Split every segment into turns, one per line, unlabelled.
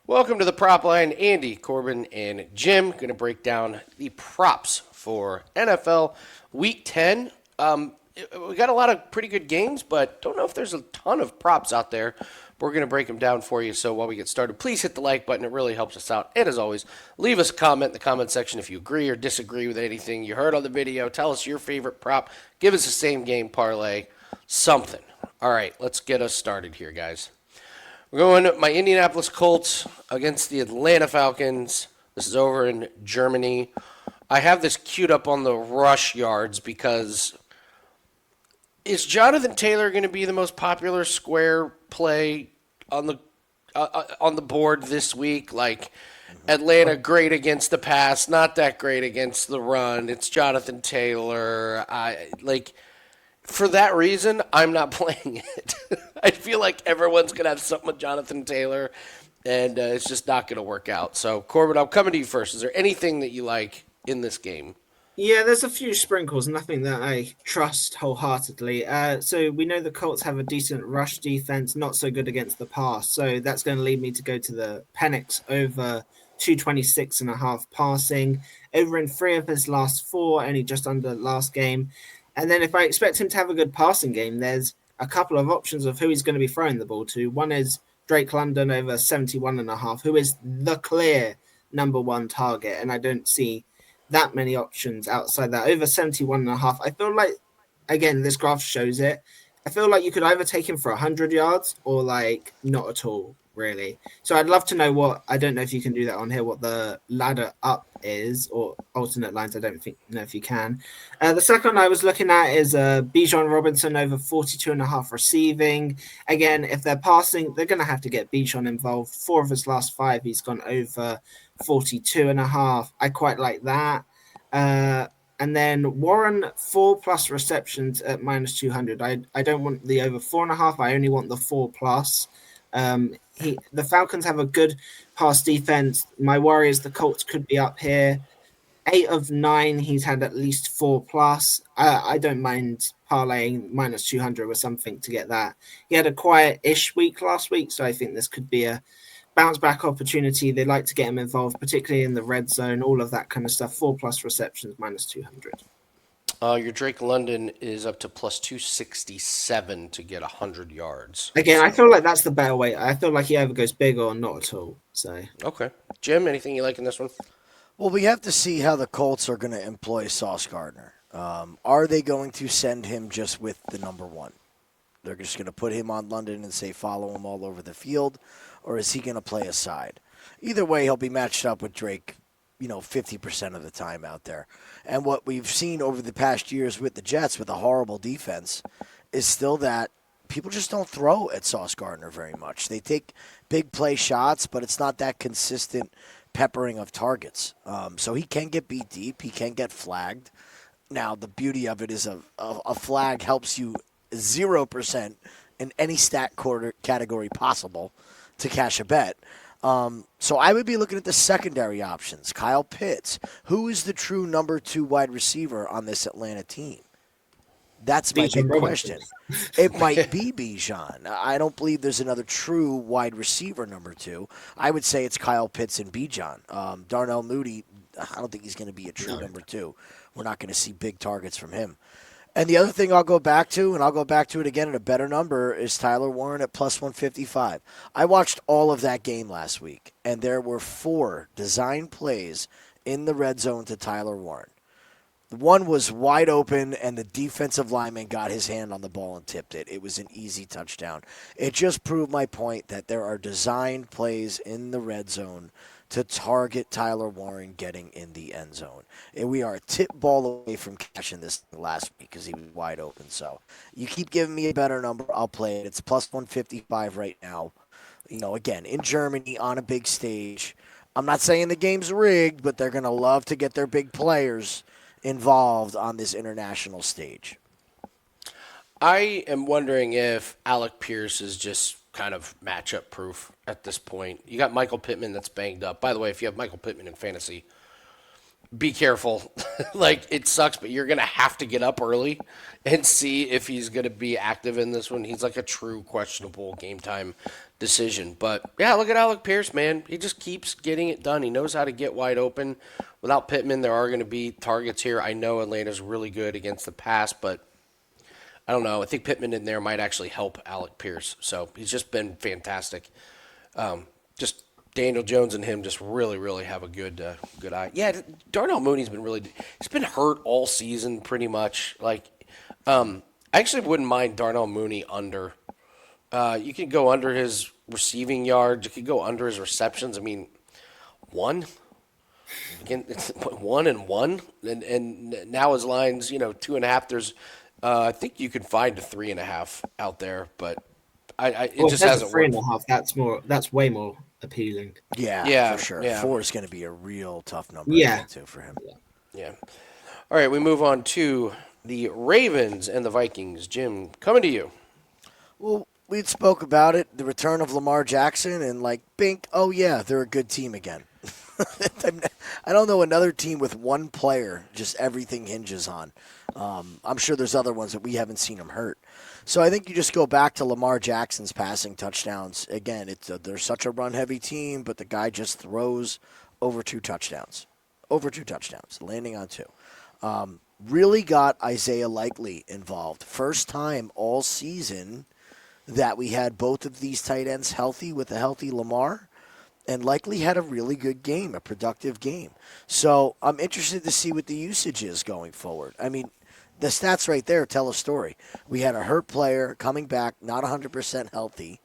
Welcome to the Prop Line. Andy, Corbin, and Jim going to break down the props for NFL Week 10. We got a lot of pretty good games, but don't know if there's a ton of props out there. We're going to break them down for you. So while we get started, please hit the like button. It really helps us out. And as always, leave us a comment in the comment section if you agree or disagree with anything you heard on the video. Tell us your favorite prop. Give us a same game parlay. Something. All right, let's get us started here, guys. We're going my Indianapolis Colts against the Atlanta Falcons. This is over in Germany. I have this queued up on the rush yards because is Jonathan Taylor going to be the most popular square play on the board this week? Like Atlanta great against the pass, not that great against the run. It's Jonathan Taylor. For that reason, I'm not playing it. I feel like everyone's going to have something with Jonathan Taylor, and it's just not going to work out. So, Corbin, I'm coming to you first. Is there anything that you like in this game?
Yeah, there's a few sprinkles, nothing that I trust wholeheartedly. So we know the Colts have a decent rush defense, not so good against the pass. So that's going to lead me to go to the Penix over 226.5 passing. Over in three of his last four, only just under last game. And then if I expect him to have a good passing game, there's a couple of options of who he's going to be throwing the ball to. One is Drake London over 71.5, who is the clear number one target. And I don't see that many options outside that. Over 71.5. I feel like, again, this graph shows it. I feel like you could either take him for 100 yards or like not at all, really. So I'd love to know I don't know if you can do that on here, what the ladder up is, or alternate lines. I don't know if you can. The second one I was looking at is Bijan Robinson over 42.5 receiving. Again, if they're passing, they're going to have to get Bijan involved. Four of his last five, he's gone over 42.5. I quite like that. And then Warren 4+ receptions at minus 200. I don't want the over 4.5. I only want the 4+. The Falcons have a good pass defense. My worry is the Colts could be up here. 8 of 9, he's had at least 4+. I don't mind parlaying minus 200 or something to get that. He had a quiet-ish week last week, so I think this could be a bounce back opportunity. They like to get him involved, particularly in the red zone, all of that kind of stuff. 4+ receptions, minus 200.
Your Drake London is up to plus 267 to get 100 yards.
Again, I
So,
feel like that's the better way. I feel like he either goes big or not at all. So
okay. Jim, anything you like in this one?
Well, we have to see how the Colts are going to employ Sauce Gardner. Are they going to send him just with the number one? They're just going to put him on London and say follow him all over the field, or is he going to play a side? Either way, he'll be matched up with Drake, 50% of the time out there. And what we've seen over the past years with the Jets, with a horrible defense, is still that people just don't throw at Sauce Gardner very much. They take big play shots, but it's not that consistent peppering of targets. So he can get beat deep. He can get flagged. Now, the beauty of it is a flag helps you 0% in any stat quarter category possible to cash a bet. So I would be looking at the secondary options. Kyle Pitts. Who is the true number 2 wide receiver on this Atlanta team? That's my big question. It might be Bijan. I don't believe there's another true wide receiver number 2. I would say it's Kyle Pitts and Bijan. Darnell Mooney, I don't think he's going to be a true number 2. We're not going to see big targets from him. And the other thing I'll go back to, and I'll go back to it again at a better number, is Tyler Warren at plus 155. I watched all of that game last week, and there were 4 design plays in the red zone to Tyler Warren. One was wide open, and the defensive lineman got his hand on the ball and tipped it. It was an easy touchdown. It just proved my point that there are designed plays in the red zone to target Tyler Warren getting in the end zone. And we are a tip ball away from cashing this last week because he was wide open. So you keep giving me a better number, I'll play it. It's plus 155 right now. Again, in Germany on a big stage. I'm not saying the game's rigged, but they're going to love to get their big players involved on this international stage.
I am wondering if Alec Pierce is just kind of matchup proof at this point. You got Michael Pittman that's banged up. By the way, if you have Michael Pittman in fantasy, be careful. Like, it sucks, but you're going to have to get up early and see if he's going to be active in this one. He's like a true questionable game time decision. But, yeah, look at Alec Pierce, man. He just keeps getting it done. He knows how to get wide open. Without Pittman, there are going to be targets here. I know Atlanta's really good against the pass, but I don't know. I think Pittman in there might actually help Alec Pierce. So he's just been fantastic. Just Daniel Jones and him just really, really have a good eye. Yeah, Darnell Mooney's been he's been hurt all season pretty much. Like, I actually wouldn't mind Darnell Mooney under. You could go under his receiving yards. You could go under his receptions. I mean, one. Again, it's 1-1, and now his line's 2.5. There's, I think you could find a 3.5 out there, but it just hasn't worked.
3.5. That's way more appealing.
Yeah, for sure.
Yeah.
4 is going to be a real tough number to
Yeah.
get to for him.
Yeah. All right, we move on to the Ravens and the Vikings. Jim, coming to you.
Well, we spoke about it, the return of Lamar Jackson, and bink, oh yeah, they're a good team again. I don't know another team with one player just everything hinges on. I'm sure there's other ones that we haven't seen him hurt. So I think you just go back to Lamar Jackson's passing touchdowns. Again, they're such a run-heavy team, but the guy just throws over 2 touchdowns. Over 2 touchdowns, landing on 2. Really got Isaiah Likely involved. First time all season that we had both of these tight ends healthy with a healthy Lamar. And Likely had a really good game, a productive game. So I'm interested to see what the usage is going forward. I mean, the stats right there tell a story. We had a hurt player coming back, not 100% healthy.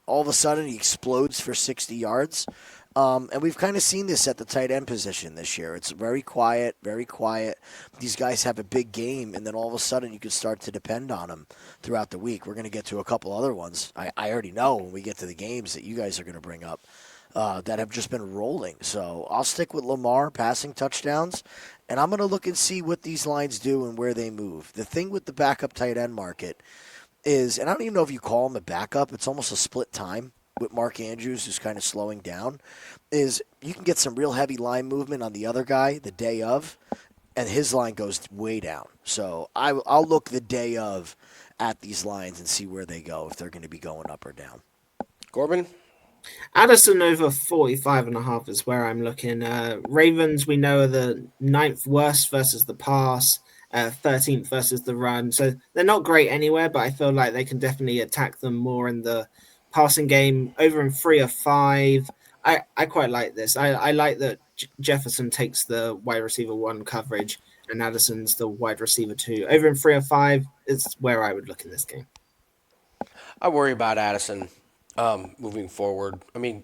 All of a sudden, he explodes for 60 yards. And we've kind of seen this at the tight end position this year. It's very quiet, very quiet. These guys have a big game, and then all of a sudden you can start to depend on them throughout the week. We're going to get to a couple other ones. I already know when we get to the games that you guys are going to bring up. That have just been rolling. So I'll stick with Lamar passing touchdowns, and I'm going to look and see what these lines do and where they move. The thing with the backup tight end market is, and I don't even know if you call him a backup, it's almost a split time with Mark Andrews, who's kind of slowing down, is you can get some real heavy line movement on the other guy the day of, and his line goes way down. So I'll look the day of at these lines and see where they go, if they're going to be going up or down.
Corbin?
Addison over 45.5 is where I'm looking. Ravens, we know, are the 9th worst versus the pass, 13th versus the run. So they're not great anywhere, but I feel like they can definitely attack them more in the passing game. Over in 3 or 5. I quite like this. I like that Jefferson takes the wide receiver 1 coverage and Addison's the wide receiver 2. Over in 3 or 5 is where I would look in this game.
I worry about Addison moving forward. I mean,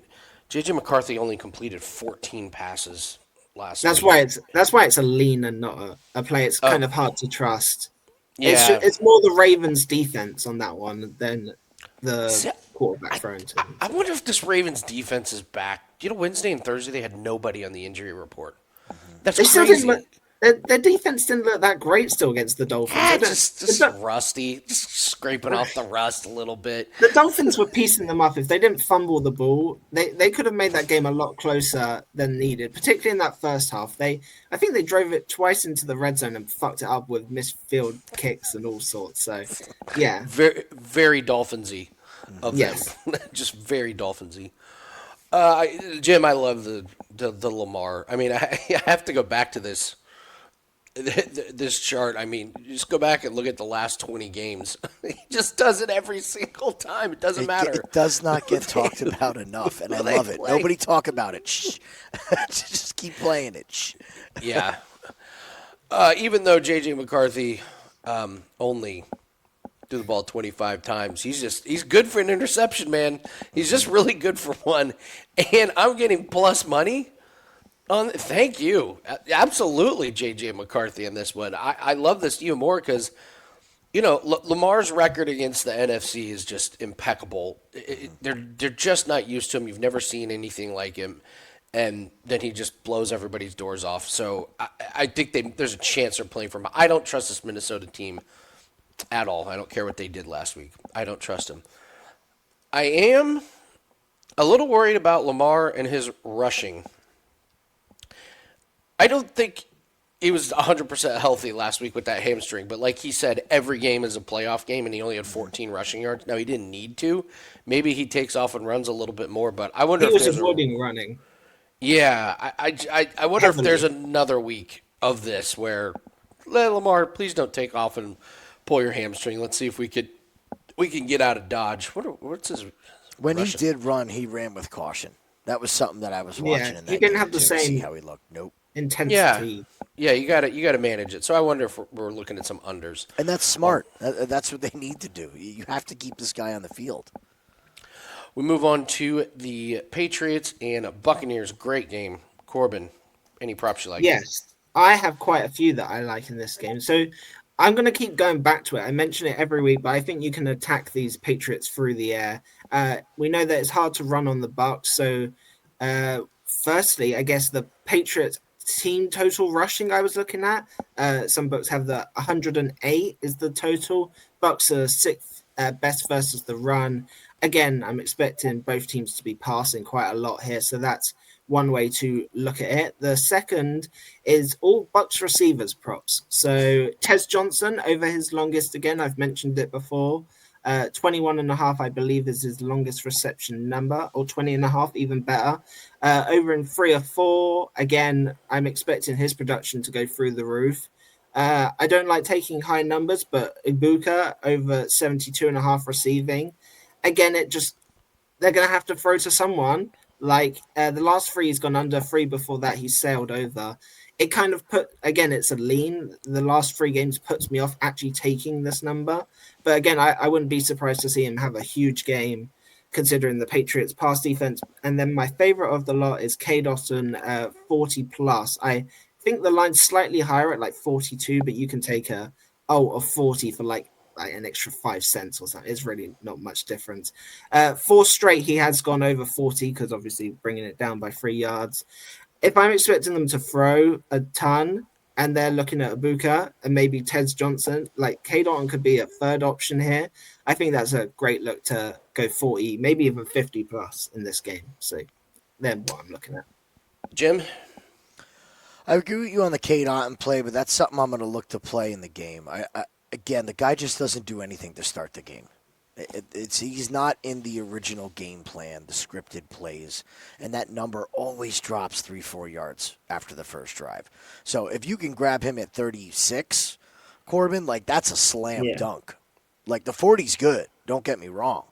J.J. McCarthy only completed 14 passes last
That's
week.
That's why it's a lean and not a play. It's kind of hard to trust.
Yeah.
It's more the Ravens defense on that one than the quarterback throwing to them.
I wonder if this Ravens defense is back. Wednesday and Thursday they had nobody on the injury report. That's crazy.
Their defense didn't look that great still against the Dolphins.
Yeah, just rusty, just scraping off the rust a little bit.
The Dolphins were piecing them up. If they didn't fumble the ball, they could have made that game a lot closer than needed, particularly in that first half. I think they drove it twice into the red zone and fucked it up with missed field kicks and all sorts. So, yeah.
Very, very Dolphins-y of them. Just very Dolphins-y. Jim, I love the Lamar. I mean, I have to go back to this chart. I mean, just go back and look at the last 20 games. He just does it every single time. It doesn't matter.
It does not get talked about enough, and I love it. Nobody talk about it. Shh. Just keep playing it. Shh.
Yeah. Even though J.J. McCarthy only threw the ball 25 times, he's good for an interception, man. He's just really good for one. And I'm getting plus money. Thank you. Absolutely, J.J. McCarthy in this one. I love this even more because, Lamar's record against the NFC is just impeccable. They're just not used to him. You've never seen anything like him. And then he just blows everybody's doors off. So I think there's a chance they're playing for him. I don't trust this Minnesota team at all. I don't care what they did last week. I don't trust him. I am a little worried about Lamar and his rushing. I don't think he was 100% healthy last week with that hamstring, but like he said, every game is a playoff game, and he only had 14 rushing yards. Now, he didn't need to. Maybe he takes off and runs a little bit more, but I wonder
He
if
was
there's a.
avoiding running
Yeah, I wonder if there's
heavily.
another week of this where, Lamar, please don't take off and pull your hamstring. Let's see if we can get out of Dodge. What's his
When he
rushing?
did run, he ran with caution. That was something that I was
Yeah,
watching in
he
that
didn't
game
have the
too, to see
same
how he looked. Nope.
Yeah,
intensity.
yeah, you gotta manage it. So I wonder if we're looking at some unders.
And that's smart. That's what they need to do. You have to keep this guy on the field.
We move on to the Patriots and Buccaneers. Great game. Corbin, any props you like?
Yes, I have quite a few that I like in this game. So I'm going to keep going back to it. I mention it every week, but I think you can attack these Patriots through the air. We know that it's hard to run on the Bucs. So, firstly, I guess the Patriots team total rushing I was looking at. Some books have the 108 is the total. Bucks are sixth best versus the run. Again, I'm expecting both teams to be passing quite a lot here, so that's one way to look at it. The second is all Bucks receivers props. So Tez Johnson over his longest again. I've mentioned it before. 21 and a half, I believe, is his longest reception number, or 20 and a half, even better. Over in 3 or 4, again, I'm expecting his production to go through the roof. I don't like taking high numbers, but Ibuka over 72 and a half receiving. Again, they're going to have to throw to someone. Like the last 3, he's gone under 3. Before that, he sailed over. It kind of it's a lean. The last 3 games puts me off actually taking this number. But again, I wouldn't be surprised to see him have a huge game considering the Patriots pass defense. And then my favorite of the lot is K. Dawson 40 plus. I think the line's slightly higher at like 42, but you can take a 40 for like an extra 5 cents or something. It's really not much difference. 4 straight, he has gone over 40 because obviously bringing it down by 3 yards. If I'm expecting them to throw a ton and they're looking at Ibuka and maybe Tez Johnson, like K. Dalton could be a third option here. I think that's a great look to go 40, maybe even 50 plus in this game. So then what I'm looking at.
Jim?
I agree with you on the K. Dotton play, but that's something I'm going to look to play in the game. Again, the guy just doesn't do anything to start the game. He's not in the original game plan, the scripted plays, and that number always drops 3-4 yards after the first drive. So if you can grab him at 36, Corbin, like that's a slam dunk. Like the 40's good, don't get me wrong.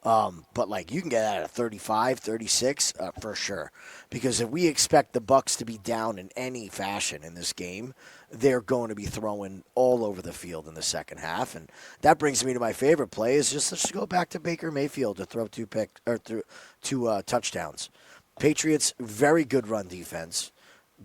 But like you can get that at 35, 36 for sure. Because if we expect the Bucs to be down in any fashion in this game, they're going to be throwing all over the field in the second half, and that brings me to my favorite play is let's go back to Baker Mayfield to throw 2 touchdowns. Patriots very good run defense.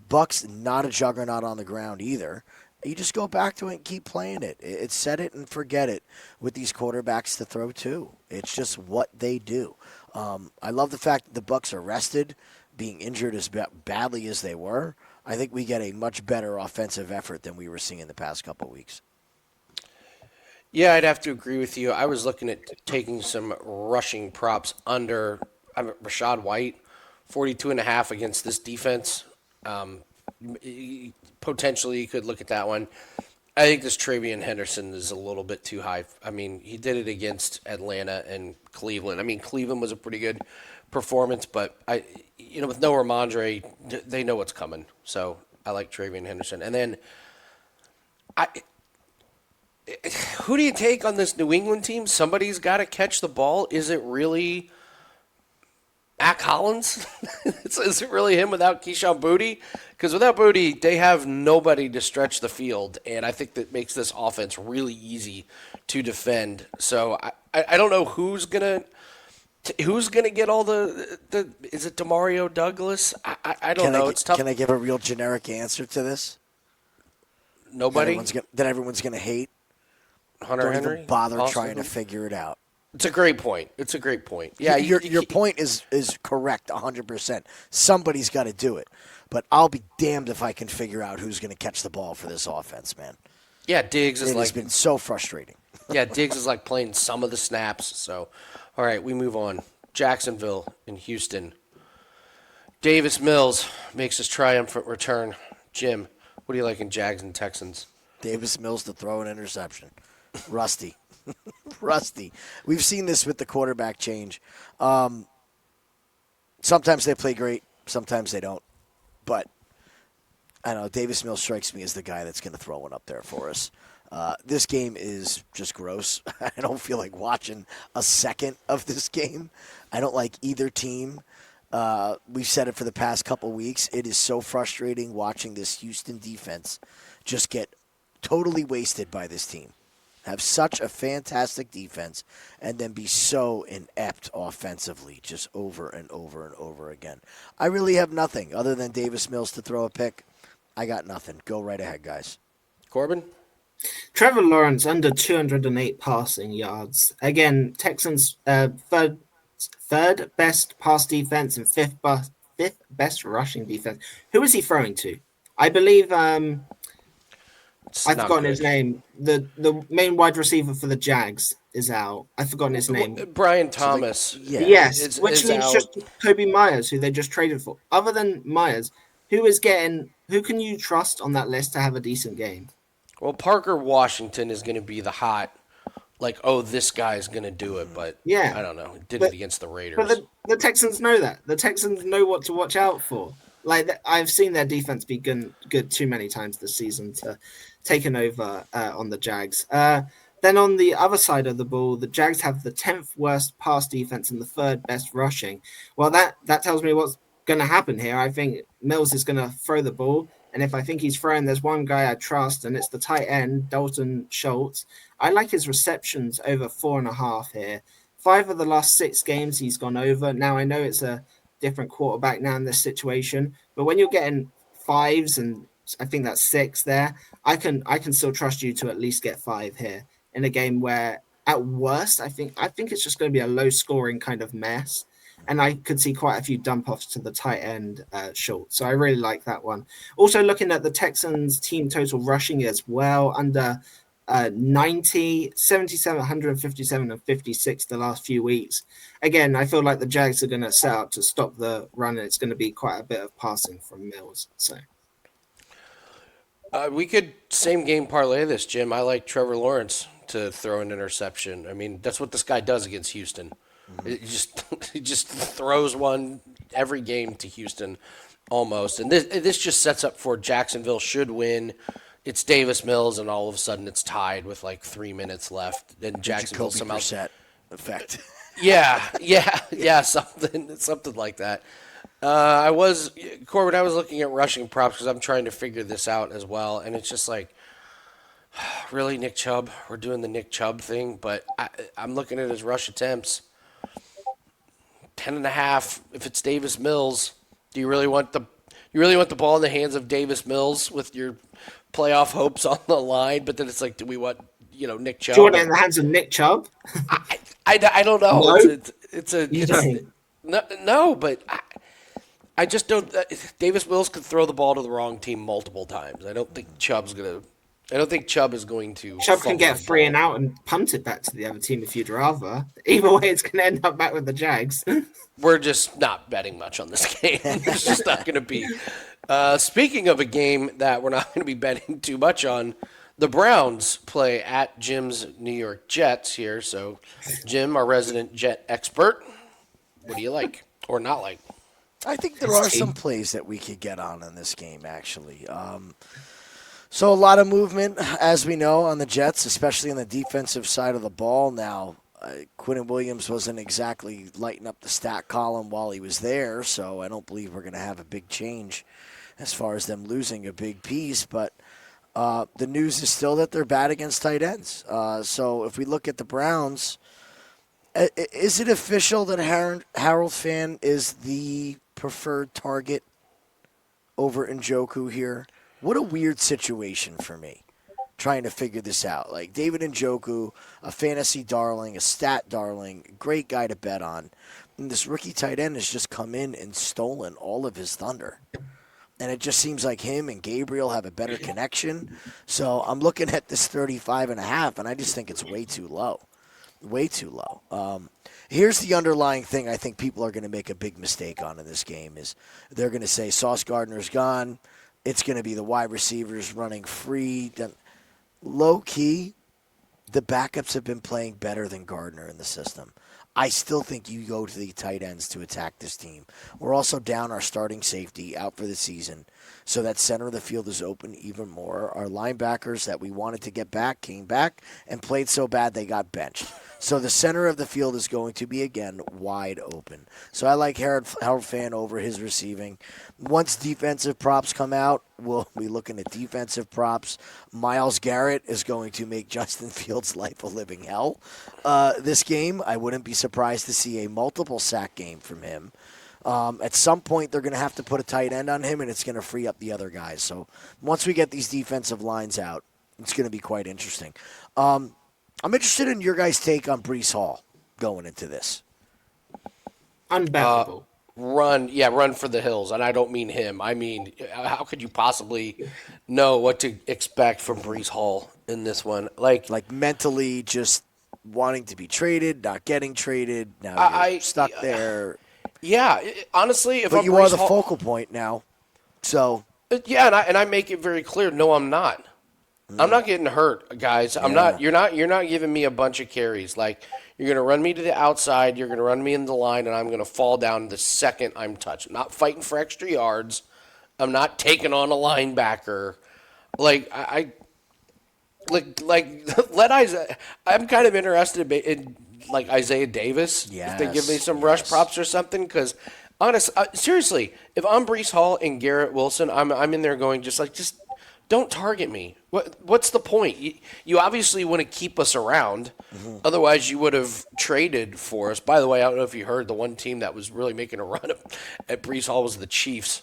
Bucs not a juggernaut on the ground either. You just go back to it and keep playing it. It's set it and forget it with these quarterbacks to throw to. It's just what they do. I love the fact that the Bucs are rested, being injured as badly as they were. I think we get a much better offensive effort than we were seeing in the past couple of weeks.
Yeah, I'd have to agree with you. I was looking at taking some rushing props under Rashad White, 42 and a half against this defense. Potentially, you could look at that one. I think this Travion Henderson is a little bit too high. I mean, he did it against Atlanta and Cleveland. I mean, Cleveland was a pretty good performance, but with no Ramondre, they know what's coming. So I like Travion Henderson. And then, who do you take on this New England team? Somebody's got to catch the ball. Is it really Mac Hollins? Is it really him without Keyshawn Boutte? Because without Boutte, they have nobody to stretch the field, and I think that makes this offense really easy to defend. So I don't know who's gonna get all the is it Demario Douglas? I don't know. It's tough.
Can I give a real generic answer to this?
Nobody.
That everyone's gonna hate.
Hunter
Don't
Henry.
even bother
Possibly.
trying to figure it out.
It's a great point. Yeah,
your point is correct 100%. Somebody's got to do it. But I'll be damned if I can figure out who's going to catch the ball for this offense, man.
Yeah, Diggs is
It's been so frustrating.
Yeah, Diggs is like playing some of the snaps. So, all right, we move on. Jacksonville and Houston. Davis Mills makes his triumphant return. Jim, what do you like in Jags and Texans?
Davis Mills to throw an interception. Rusty. Rusty. We've seen this with the quarterback change. Sometimes they play great, sometimes they don't. But I don't know, Davis Mills strikes me as the guy that's going to throw one up there for us. This game is just gross. I don't feel like watching a second of this game. I don't like either team. We've said it for the past couple weeks. It is so frustrating watching this Houston defense just get totally wasted by this team. Have such a fantastic defense and then be so inept offensively just over and over and over again. I really have nothing other than Davis Mills to throw a pick. I got nothing. Go right ahead, guys.
Corbin?
Trevor Lawrence under 208 passing yards. Again, Texans third best pass defense and fifth best rushing defense. Who is he throwing to? I believe I've forgotten his name. The main wide receiver for the Jags is out. I've forgotten his name.
Brian Thomas.
Yes, which leaves just Kobe Myers, who they just traded for. Other than Myers, who can you trust on that list to have a decent game?
Well, Parker Washington is going to be the hot, like, oh, this guy's going to do it, but
yeah,
I don't know. He did it against the Raiders.
But the Texans know that. The Texans know what to watch out for. Like, I've seen their defense be good too many times this season to taken over on the Jags. Then on the other side of the ball, the Jags have the 10th worst pass defense and the third best rushing. Well, that tells me what's going to happen here. I think Mills is going to throw the ball. And if I think he's throwing, there's one guy I trust, and it's the tight end, Dalton Schultz. I like his receptions over 4.5 here. 5 of the last 6 games he's gone over. Now, I know it's a different quarterback now in this situation, but when you're getting 5s, and I think that's 6 there, I can still trust you to at least get 5 here in a game where, at worst, I think it's just going to be a low-scoring kind of mess. And I could see quite a few dump-offs to the tight end Schultz. So I really like that one. Also looking at the Texans team total rushing as well, under 90, 77, 157, and 56 the last few weeks. Again, I feel like the Jags are going to set up to stop the run, and it's going to be quite a bit of passing from Mills. So
we could same game parlay this, Jim. I like Trevor Lawrence to throw an interception. I mean, that's what this guy does against Houston. He just throws one every game to Houston almost. And this just sets up for Jacksonville should win. It's Davis Mills, and all of a sudden it's tied with like 3 minutes left. And Jacksonville somehow
set effect.
Yeah, something like that. Corbin, I was looking at rushing props because I'm trying to figure this out as well, and it's just like, really, Nick Chubb? We're doing the Nick Chubb thing, but I'm looking at his rush attempts. 10.5. If it's Davis Mills, do you really want the ball in the hands of Davis Mills with your playoff hopes on the line? But then it's like, do we want Nick Chubb?
Do you want it in the hands of Nick Chubb?
I don't know.
No?
No, but I just don't. Davis Mills could throw the ball to the wrong team multiple times. I don't think Chubb is going to.
Chubb can get 3 and out and punt it back to the other team if you'd rather. Either way, it's going to end up back with the Jags.
We're just not betting much on this game. It's just not going to be. Speaking of a game that we're not going to be betting too much on, the Browns play at Jim's New York Jets here. So, Jim, our resident Jet expert, what do you like or not like?
I think there are some plays that we could get on in this game, actually. So a lot of movement, as we know, on the Jets, especially on the defensive side of the ball. Now, Quinnen Williams wasn't exactly lighting up the stat column while he was there, so I don't believe we're going to have a big change as far as them losing a big piece. But the news is still that they're bad against tight ends. So if we look at the Browns, is it official that Harold Fan is the preferred target over Njoku here? What a weird situation for me, trying to figure this out. Like, David Njoku, a fantasy darling, a stat darling, great guy to bet on. And this rookie tight end has just come in and stolen all of his thunder. And it just seems like him and Gabriel have a better connection. So I'm looking at this 35.5, and I just think it's way too low. Way too low. Here's the underlying thing I think people are going to make a big mistake on in this game is they're going to say Sauce Gardner's gone. It's going to be the wide receivers running free. Low key, the backups have been playing better than Gardner in the system. I still think you go to the tight ends to attack this team. We're also down our starting safety out for the season, so that center of the field is open even more. Our linebackers that we wanted to get back came back and played so bad they got benched. So the center of the field is going to be, again, wide open. So I like Harold Fan over his receiving. Once defensive props come out, we'll be looking at defensive props. Myles Garrett is going to make Justin Fields' life a living hell. This game, I wouldn't be surprised to see a multiple sack game from him. At some point, they're going to have to put a tight end on him, and it's going to free up the other guys. So once we get these defensive lines out, it's going to be quite interesting. I'm interested in your guys' take on Breece Hall going into this.
Unbearable.
Run for the hills. And I don't mean him. I mean, how could you possibly know what to expect from Breece Hall in this one?
Like mentally just wanting to be traded, not getting traded. Now you're stuck there.
Yeah, honestly, if
but
I'm
you
Breece
are the
Hall,
focal point now. So
yeah, and I make it very clear. No, I'm not. I'm not getting hurt, guys. I'm not. You're not giving me a bunch of carries. Like, you're going to run me to the outside. You're going to run me in the line, and I'm going to fall down the second I'm touched. I'm not fighting for extra yards. I'm not taking on a linebacker. Like let Isaiah. I'm kind of interested in like Isaiah Davis. If they give me some rush props or something, because seriously, if I'm Breece Hall and Garrett Wilson, I'm in there going just don't target me. What's the point? You obviously want to keep us around. Mm-hmm. Otherwise, you would have traded for us. By the way, I don't know if you heard, the one team that was really making a run at Breece Hall was the Chiefs.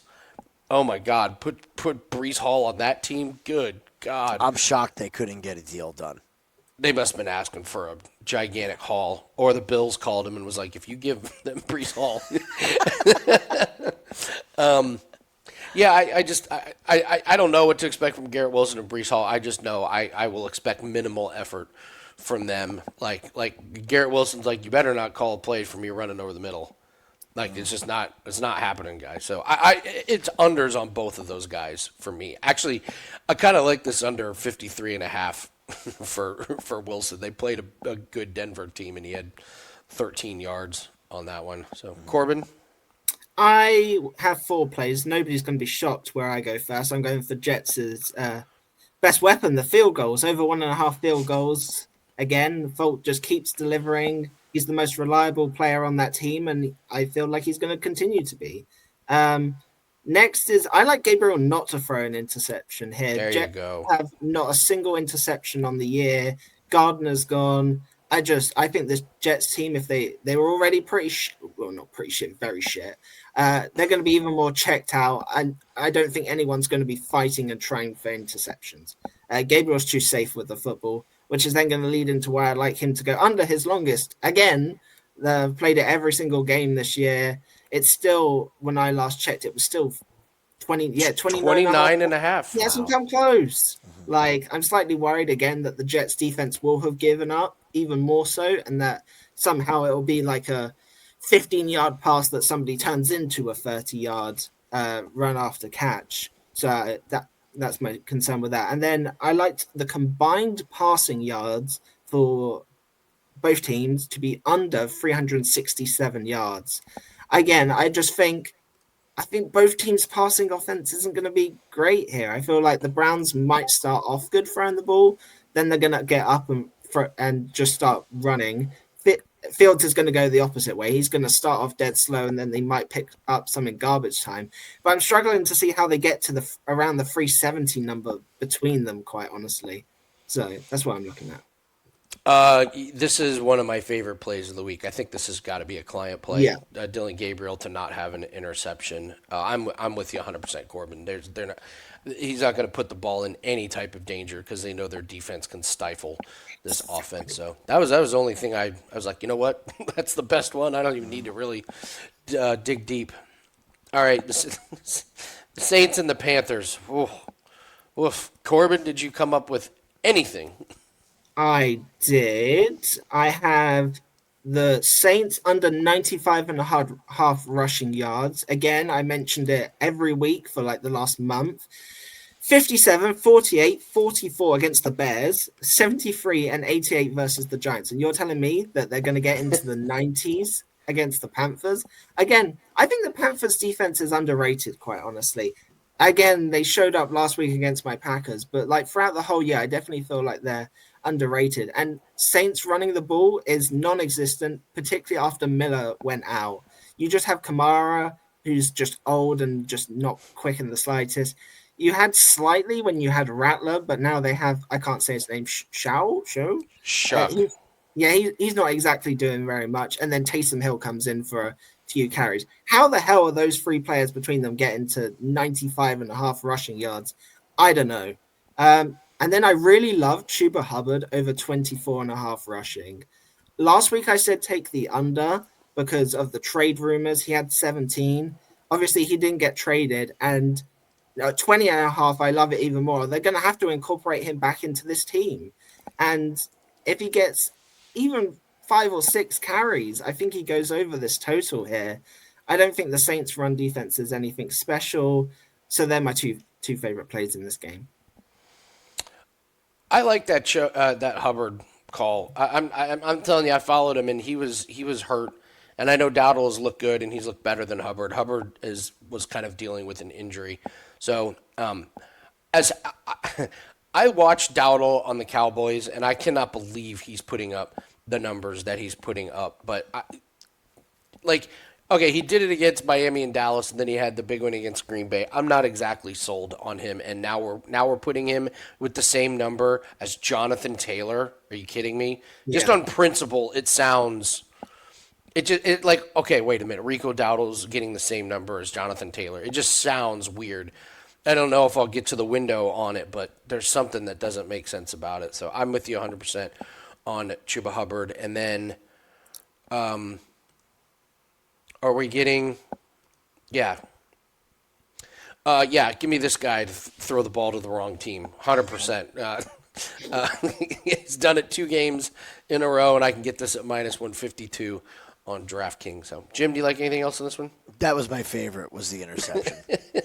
Oh, my God. Put Breece Hall on that team? Good God.
I'm shocked they couldn't get a deal done.
They must have been asking for a gigantic haul. Or the Bills called him and was like, if you give them Breece Hall. Yeah, I don't know what to expect from Garrett Wilson and Breece Hall. I just know I will expect minimal effort from them. Like Garrett Wilson's like, you better not call a play for me running over the middle. Like, it's not happening, guys. So it's unders on both of those guys for me. Actually, I kind of like this under 53.5 for Wilson. They played a good Denver team, and he had 13 yards on that one. So Corbin.
I have 4 plays. Nobody's going to be shocked where I go first. I'm going for Jets' best weapon, the field goals. Over 1.5 field goals. Again, Folk just keeps delivering. He's the most reliable player on that team, and I feel like he's going to continue to be. Next is, I like Gabriel not to throw an interception here.
There
Jets
you go.
have not a single interception on the year. Gardner's gone. I think this Jets team, if they were already pretty not pretty shit, very shit, they're going to be even more checked out. And I don't think anyone's going to be fighting and trying for interceptions. Gabriel's too safe with the football, which is then going to lead into why I like him to go under his longest. Again, they've played it every single game this year. It's still, when I last checked, it was still 29
and a half.
He hasn't come close. Like, I'm slightly worried again that the Jets defense will have given up even more so, and that somehow it will be like a 15-yard pass that somebody turns into a 30-yard run after catch. So that's my concern with that. And then I liked the combined passing yards for both teams to be under 367 yards. Again, I think both teams' passing offense isn't going to be great here. I feel like the Browns might start off good throwing the ball, then they're going to get up and just start running. Fields is going to go the opposite way. He's going to start off dead slow, and then they might pick up some in garbage time. But I'm struggling to see how they get to around the 370 number between them, quite honestly. So that's what I'm looking at.
This is one of my favorite plays of the week. I think this has got to be a client play.
Yeah.
Dylan Gabriel to not have an interception. I'm with you 100%, Corbin. He's not going to put the ball in any type of danger because they know their defense can stifle this offense. So that was the only thing I was like, you know what? That's the best one. I don't even need to really dig deep. All right, the Saints and the Panthers. Oof. Corbin, did you come up with anything?
I did. I have The Saints under 95 and a half rushing yards. Again, I mentioned it every week for like the last month. 57, 48, 44 against the Bears, 73 and 88 versus the Giants. And you're telling me that they're going to get into the 90s against the Panthers? Again, I think the Panthers defense is underrated, quite honestly. Again, they showed up last week against my Packers, but like throughout the whole year, I definitely feel like they're underrated. And Saints running the ball is non-existent, particularly after Miller went out. You just have Kamara, who's just old and just not quick in the slightest. You had slightly when you had Rattler, but now they have, I can't say his name, Shuck. He's not exactly doing very much. And then Taysom Hill comes in for a few carries. How the hell are those three players between them getting to 95 and a half rushing yards? I don't know. And then I really loved Chuba Hubbard over 24 and a half rushing. Last week I said take the under because of the trade rumors. He had 17. Obviously, he didn't get traded. And 20 and a half, I love it even more. They're going to have to incorporate him back into this team. And if he gets even 5 or 6 carries, I think he goes over this total here. I don't think the Saints' run defense is anything special. So they're my two favorite plays in this game.
I like that that Hubbard call. I'm telling you, I followed him and he was hurt, and I know Dowdle has looked good and he's looked better than Hubbard. Hubbard was kind of dealing with an injury, so as I watched Dowdle on the Cowboys, and I cannot believe he's putting up the numbers that he's putting up. But okay, he did it against Miami and Dallas, and then he had the big one against Green Bay. I'm not exactly sold on him, and now we're putting him with the same number as Jonathan Taylor. Are you kidding me? Yeah. Just on principle, it sounds. Okay, wait a minute. Rico Dowdle's getting the same number as Jonathan Taylor. It just sounds weird. I don't know if I'll get to the window on it, but there's something that doesn't make sense about it. So I'm with you 100% on Chuba Hubbard. And then, are we getting? Yeah. Give me this guy to throw the ball to the wrong team. 100%. He's done it 2 games in a row, and I can get this at minus 152 on DraftKings. So, Jim, do you like anything else in this one?
That was my favorite, was the interception.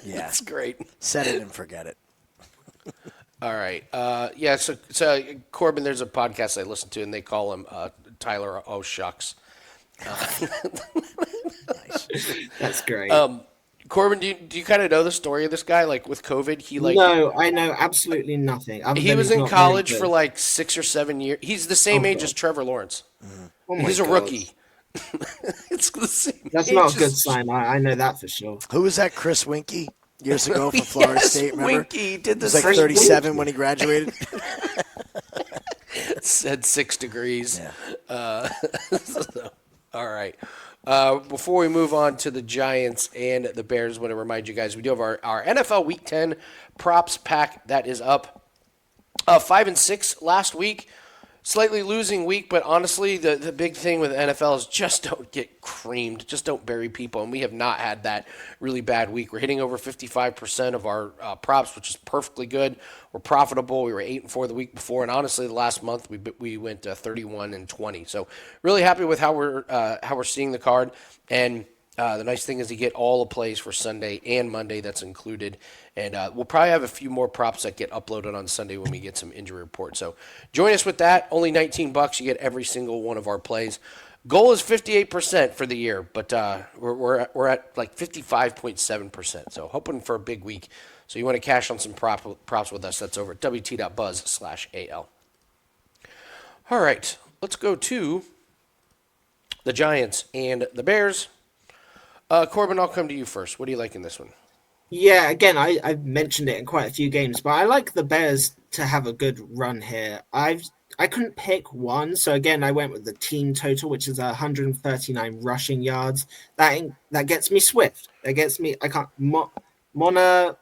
Yeah.
That's great.
Set it and forget it.
All right. So Corbin, there's a podcast I listen to, and they call him Tyler Oh Shucks.
Nice. That's great.
Corbin, do you kind of know the story of this guy? Like with COVID,
No, I know absolutely nothing.
He was in college for like 6 or 7 years. He's the same age as Trevor Lawrence. Mm-hmm. He's a rookie. It's the same.
That's not a good sign. I know that for sure.
Who was that? Chris Winkie years ago from Florida State. Remember?
Winkie did this.
He was like 37 when he graduated.
Said 6 degrees.
Yeah.
All right. Before we move on to the Giants and the Bears, I want to remind you guys we do have our NFL Week 10 props pack that is up. 5 and 6 last week. Slightly losing week, but honestly, the big thing with the NFL is just don't get creamed. Just don't bury people, and we have not had that really bad week. We're hitting over 55% of our props, which is perfectly good. We're profitable. We were 8-4 the week before, and honestly, the last month we went 31-20. So really happy with how we're seeing the card. And the nice thing is you get all the plays for Sunday and Monday. That's included. And we'll probably have a few more props that get uploaded on Sunday when we get some injury reports. So join us with that. Only $19. You get every single one of our plays. Goal is 58% for the year, but we're at like 55.7%. So hoping for a big week. So you want to cash on some props with us, that's over at wt.buzz/AL. All right, let's go to the Giants and the Bears. Corbin, I'll come to you first. What do you like in this one?
Yeah, again, I've mentioned it in quite a few games, but I like the Bears to have a good run here. I couldn't pick one, so again, I went with the team total, which is 139 rushing yards. That gets me Swift. That gets me. I can't. Monagai.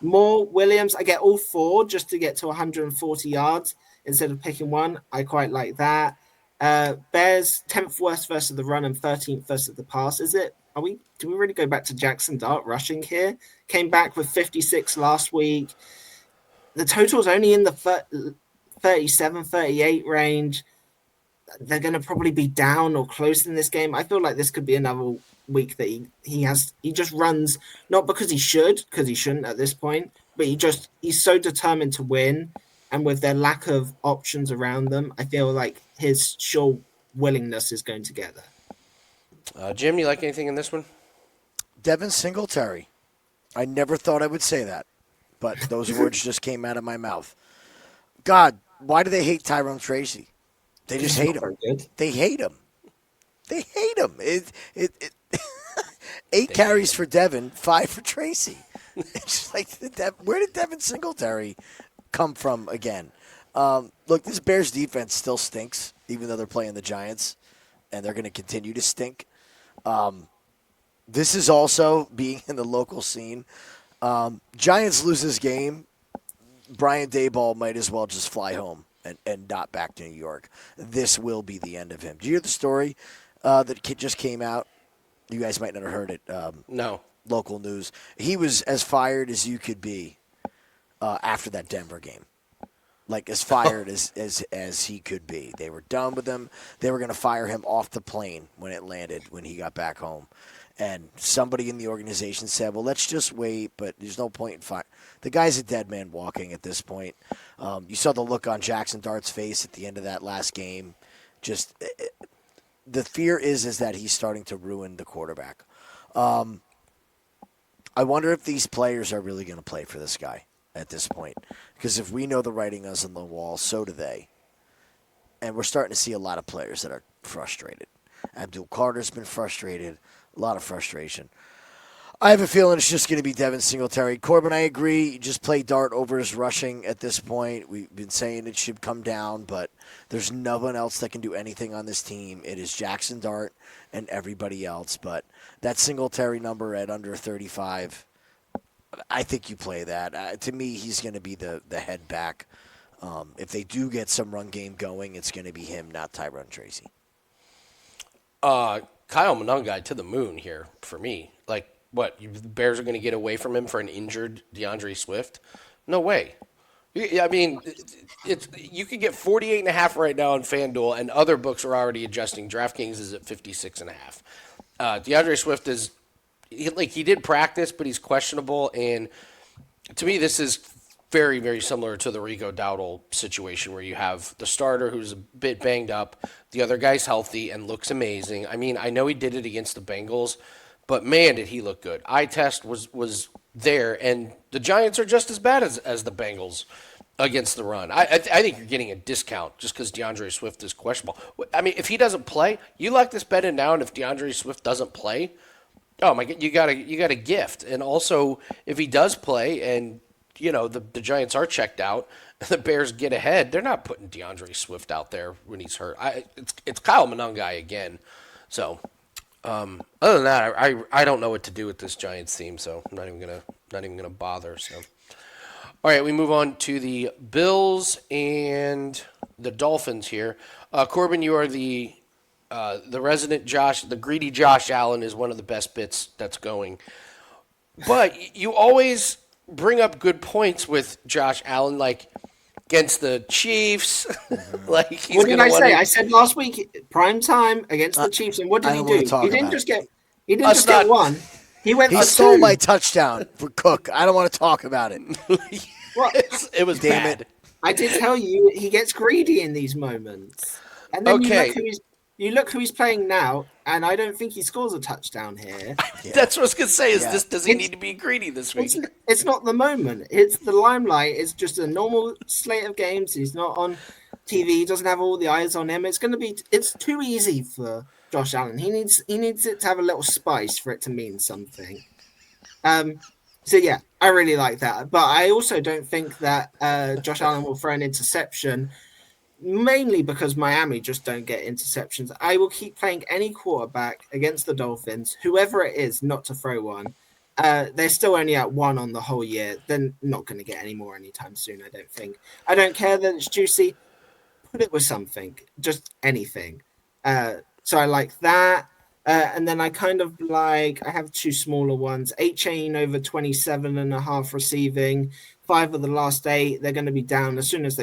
Moore, Williams. I get all 4 just to get to 140 yards instead of picking one. I quite like that. Bears 10th worst versus the run and 13th versus the pass. Do we really go back to Jackson Dart rushing here? Came back with 56 last week. The total's only in the 37, 38 range. they're going to probably be down or close in this game. I feel like this could be another week that he just runs, not because he should, because he shouldn't at this point, but he's so determined to win. And with their lack of options around them, I feel like his sure willingness is going to get there.
Jim, you like anything in this one?
Devin Singletary. I never thought I would say that, but those words just came out of my mouth. God, why do they hate Tyrone Tracy? They just hate him. They hate him. They hate him. 8 carries for Devin, 5 for Tracy. It's just like, where did Devin Singletary come from again? Look, this Bears defense still stinks, even though they're playing the Giants, and they're going to continue to stink. This is also being in the local scene. Giants lose this game. Brian Daboll might as well just fly home and not back to New York. This will be the end of him. Do you hear the story that just came out? You guys might not have heard it.
No.
Local news. He was as fired as you could be after that Denver game. Like as fired as he could be. They were done with him. They were going to fire him off the plane when it landed, when he got back home. And somebody in the organization said, well, let's just wait, but there's no point in fire. The guy's a dead man walking at this point. You saw the look on Jackson Dart's face at the end of that last game. Just the fear is that he's starting to ruin the quarterback. I wonder if these players are really going to play for this guy at this point. Because if we know the writing is on the wall, so do they. And we're starting to see a lot of players that are frustrated. Abdul Carter's been frustrated. A lot of frustration. I have a feeling it's just going to be Devin Singletary. Corbin, I agree. You just play Dart over his rushing at this point. We've been saying it should come down, but there's no one else that can do anything on this team. It is Jackson Dart and everybody else. But that Singletary number at under 35, I think you play that. To me, he's going to be the head back. If they do get some run game going, it's going to be him, not Tyrone Tracy.
Kyle Monangai to the moon here for me. Like, what, the Bears are going to get away from him for an injured DeAndre Swift? No way. I mean, you could get 48.5 right now on FanDuel, and other books are already adjusting. DraftKings is at 56.5. DeAndre Swift he did practice, but he's questionable. And to me, this is very, very similar to the Rico Dowdle situation where you have the starter who's a bit banged up, the other guy's healthy and looks amazing. I mean, I know he did it against the Bengals, but man, did he look good. Eye test was there, and the Giants are just as bad as the Bengals against the run. I think you're getting a discount just because DeAndre Swift is questionable. I mean, if he doesn't play, you lock this bet in now, and if DeAndre Swift doesn't play, oh my God, you got a gift. And also, if he does play and the Giants are checked out, the Bears get ahead, they're not putting DeAndre Swift out there when he's hurt. It's Kyle Monangai again. So, other than that, I don't know what to do with this Giants team, so I'm not even gonna bother. So, all right, we move on to the Bills and the Dolphins here. Corbin, you are the resident Josh, the greedy Josh Allen is one of the best bits that's going, but you always bring up good points with Josh Allen, like against the Chiefs. Like he's
what did I say?
To...
I said last week, prime time against the Chiefs, and what did he do? He didn't just get one. He
stole my touchdown for Cook. I don't want to talk about it.
Well,
it was
damn
bad.
it.
I did tell you he gets greedy in these moments. And then you look who he's playing now, and I don't think he scores a touchdown here.
Yeah. That's what I was going to say. Does he need to be greedy this week?
It's not the moment. It's the limelight. It's just a normal slate of games. He's not on TV. He doesn't have all the eyes on him. It's too easy for Josh Allen. He needs it to have a little spice for it to mean something. So yeah, I really like that. But I also don't think that Josh Allen will throw an interception, mainly because Miami just don't get interceptions. I will keep playing any quarterback against the Dolphins, whoever it is, not to throw one. They're still only at 1 on the whole year. They're not going to get any more anytime soon, I don't think. I don't care that it's juicy. Put it with something, just anything. So I like that. And then I have 2 smaller ones. 8 over 27.5 receiving. 5 of the last 8, they're going to be down as soon as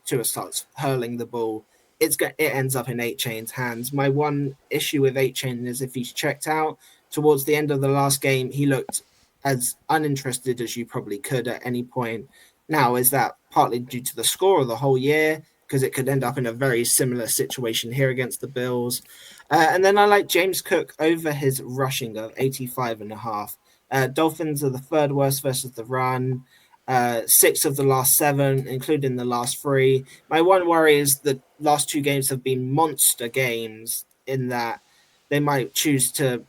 Tua starts hurling the ball. it ends up in 8-Chain's hands. My one issue with 8-Chain is if he's checked out towards the end of the last game, he looked as uninterested as you probably could at any point. Now, is that partly due to the score of the whole year? Because it could end up in a very similar situation here against the Bills. And then I like James Cook over his rushing of 85.5. Dolphins are the third worst versus the run. 6 of the last 7, including the last 3. My one worry is the last 2 games have been monster games in that they might choose to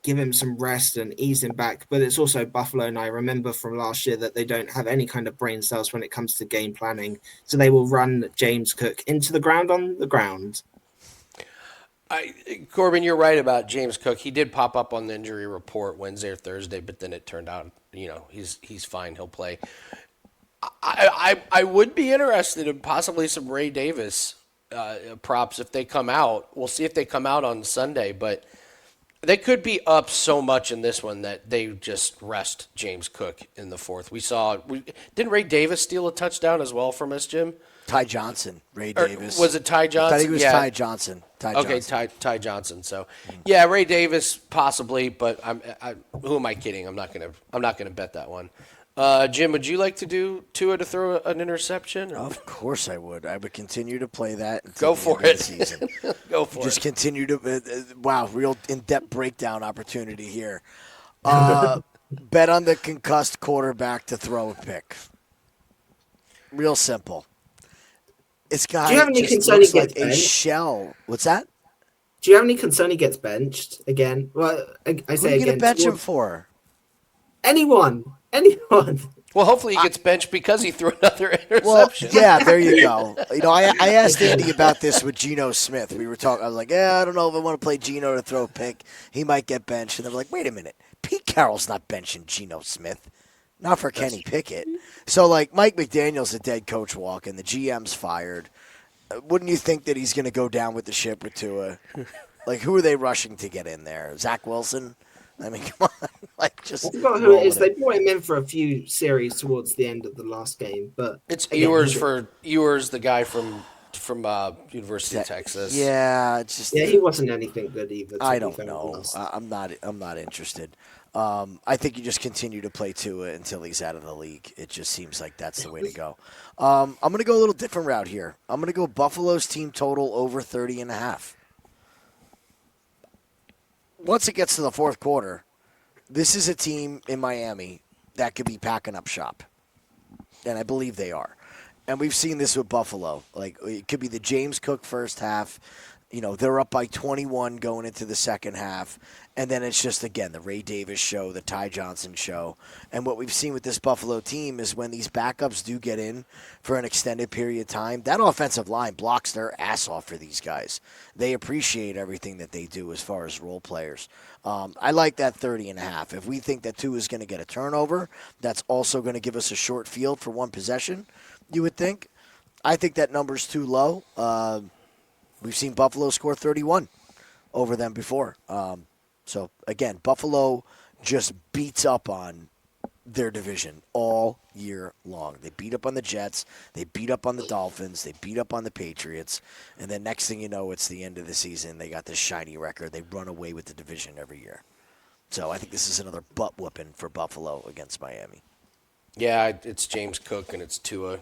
give him some rest and ease him back. But it's also Buffalo, and I remember from last year that they don't have any kind of brain cells when it comes to game planning. So they will run James Cook into the ground on the ground.
Corbin, you're right about James Cook. He did pop up on the injury report Wednesday or Thursday, but then it turned out, he's fine. He'll play. I would be interested in possibly some Ray Davis props if they come out. We'll see if they come out on Sunday, but they could be up so much in this one that they just rest James Cook in the fourth. Didn't Ray Davis steal a touchdown as well from us, Jim?
Ty Johnson, Ray Davis.
Was it Ty Johnson?
I think it was Ty Johnson.
Ty Johnson. So, yeah, Ray Davis possibly, but who am I kidding? I'm not gonna bet that one. Jim, would you like to do Tua to throw an interception?
Of course I would. I would continue to play that
Go
until the
for
end of
it.
the season.
Go for
Just
it.
continue to real in-depth breakdown opportunity here. Bet on the concussed quarterback to throw a pick. Real simple. This guy
Do you have any
just
concern
looks
he
like
gets
a
benched?
shell. What's that?
Do you have any concern he gets benched again? Well, I
Who
say
are you
again.
going to bench him for?
Anyone.
Well, hopefully he gets benched because he threw another
Well,
interception.
yeah, there you go. I asked Andy about this with Geno Smith. We were talking. I was like, I don't know if I want to play Geno to throw a pick. He might get benched. And they were like, wait a minute. Pete Carroll's not benching Geno Smith. Not for Kenny Pickett. So, Mike McDaniel's a dead coach walking. The GM's fired. Wouldn't you think that he's going to go down with the ship with Tua? Who are they rushing to get in there? Zach Wilson? I mean, come on. Just
I forgot who it
roll
is.
with
They brought him in for a few series towards the end of the last game, but
It's
again,
Ewers, the guy from University of Texas.
Yeah, it's just
he wasn't anything good either. to
I
be
don't
fair,
know.
last.
I'm not interested. I think you just continue to play Tua until he's out of the league. It just seems like that's the way to go. I'm going to go a little different route here. I'm going to go Buffalo's team total over 30.5. Once it gets to the fourth quarter, this is a team in Miami that could be packing up shop. And I believe they are. And we've seen this with Buffalo. It could be the James Cook first half. They're up by 21 going into the second half. And then it's just, again, the Ray Davis show, the Ty Johnson show. And what we've seen with this Buffalo team is when these backups do get in for an extended period of time, that offensive line blocks their ass off for these guys. They appreciate everything that they do as far as role players. I like that 30.5. If we think that Tua is going to get a turnover, that's also going to give us a short field for one possession, you would think. I think that number's too low. We've seen Buffalo score 31 over them before. So, again, Buffalo just beats up on their division all year long. They beat up on the Jets. They beat up on the Dolphins. They beat up on the Patriots. And then next thing you know, it's the end of the season. They got this shiny record. They run away with the division every year. So I think this is another butt-whooping for Buffalo against Miami.
Yeah, it's James Cook and it's Tua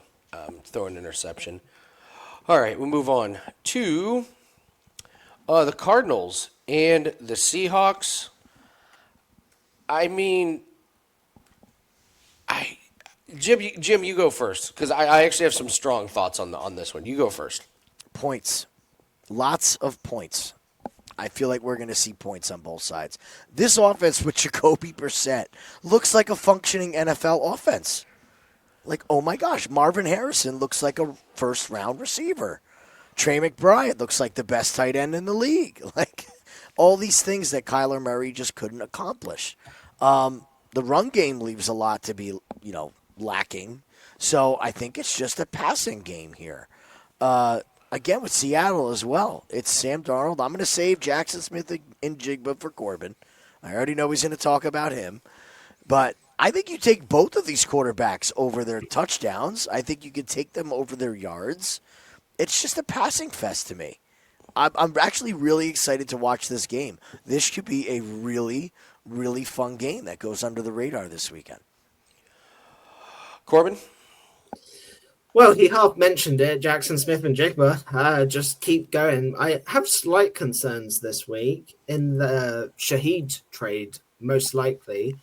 throwing an interception. All right, we'll move on to the Cardinals and the Seahawks. I mean, Jim, you go first because I actually have some strong thoughts on this one. You go first.
Points. Lots of points. I feel like we're going to see points on both sides. This offense with Jacoby Brissett looks like a functioning NFL offense. Oh my gosh, Marvin Harrison looks like a first-round receiver. Trey McBride looks like the best tight end in the league. All these things that Kyler Murray just couldn't accomplish. The run game leaves a lot to be, lacking. So I think it's just a passing game here. Again, with Seattle as well. It's Sam Darnold. I'm going to save Jackson Smith and Jigba for Corbin. I already know he's going to talk about him. But I think you take both of these quarterbacks over their touchdowns. I think you could take them over their yards. it's just a passing fest to me. I'm actually really excited to watch this game. This could be a really, really fun game that goes under the radar this weekend.
Corbin?
Well, he half mentioned it. Jackson Smith and Jigba just keep going. I have slight concerns this week in the Shaheed trade, most likely.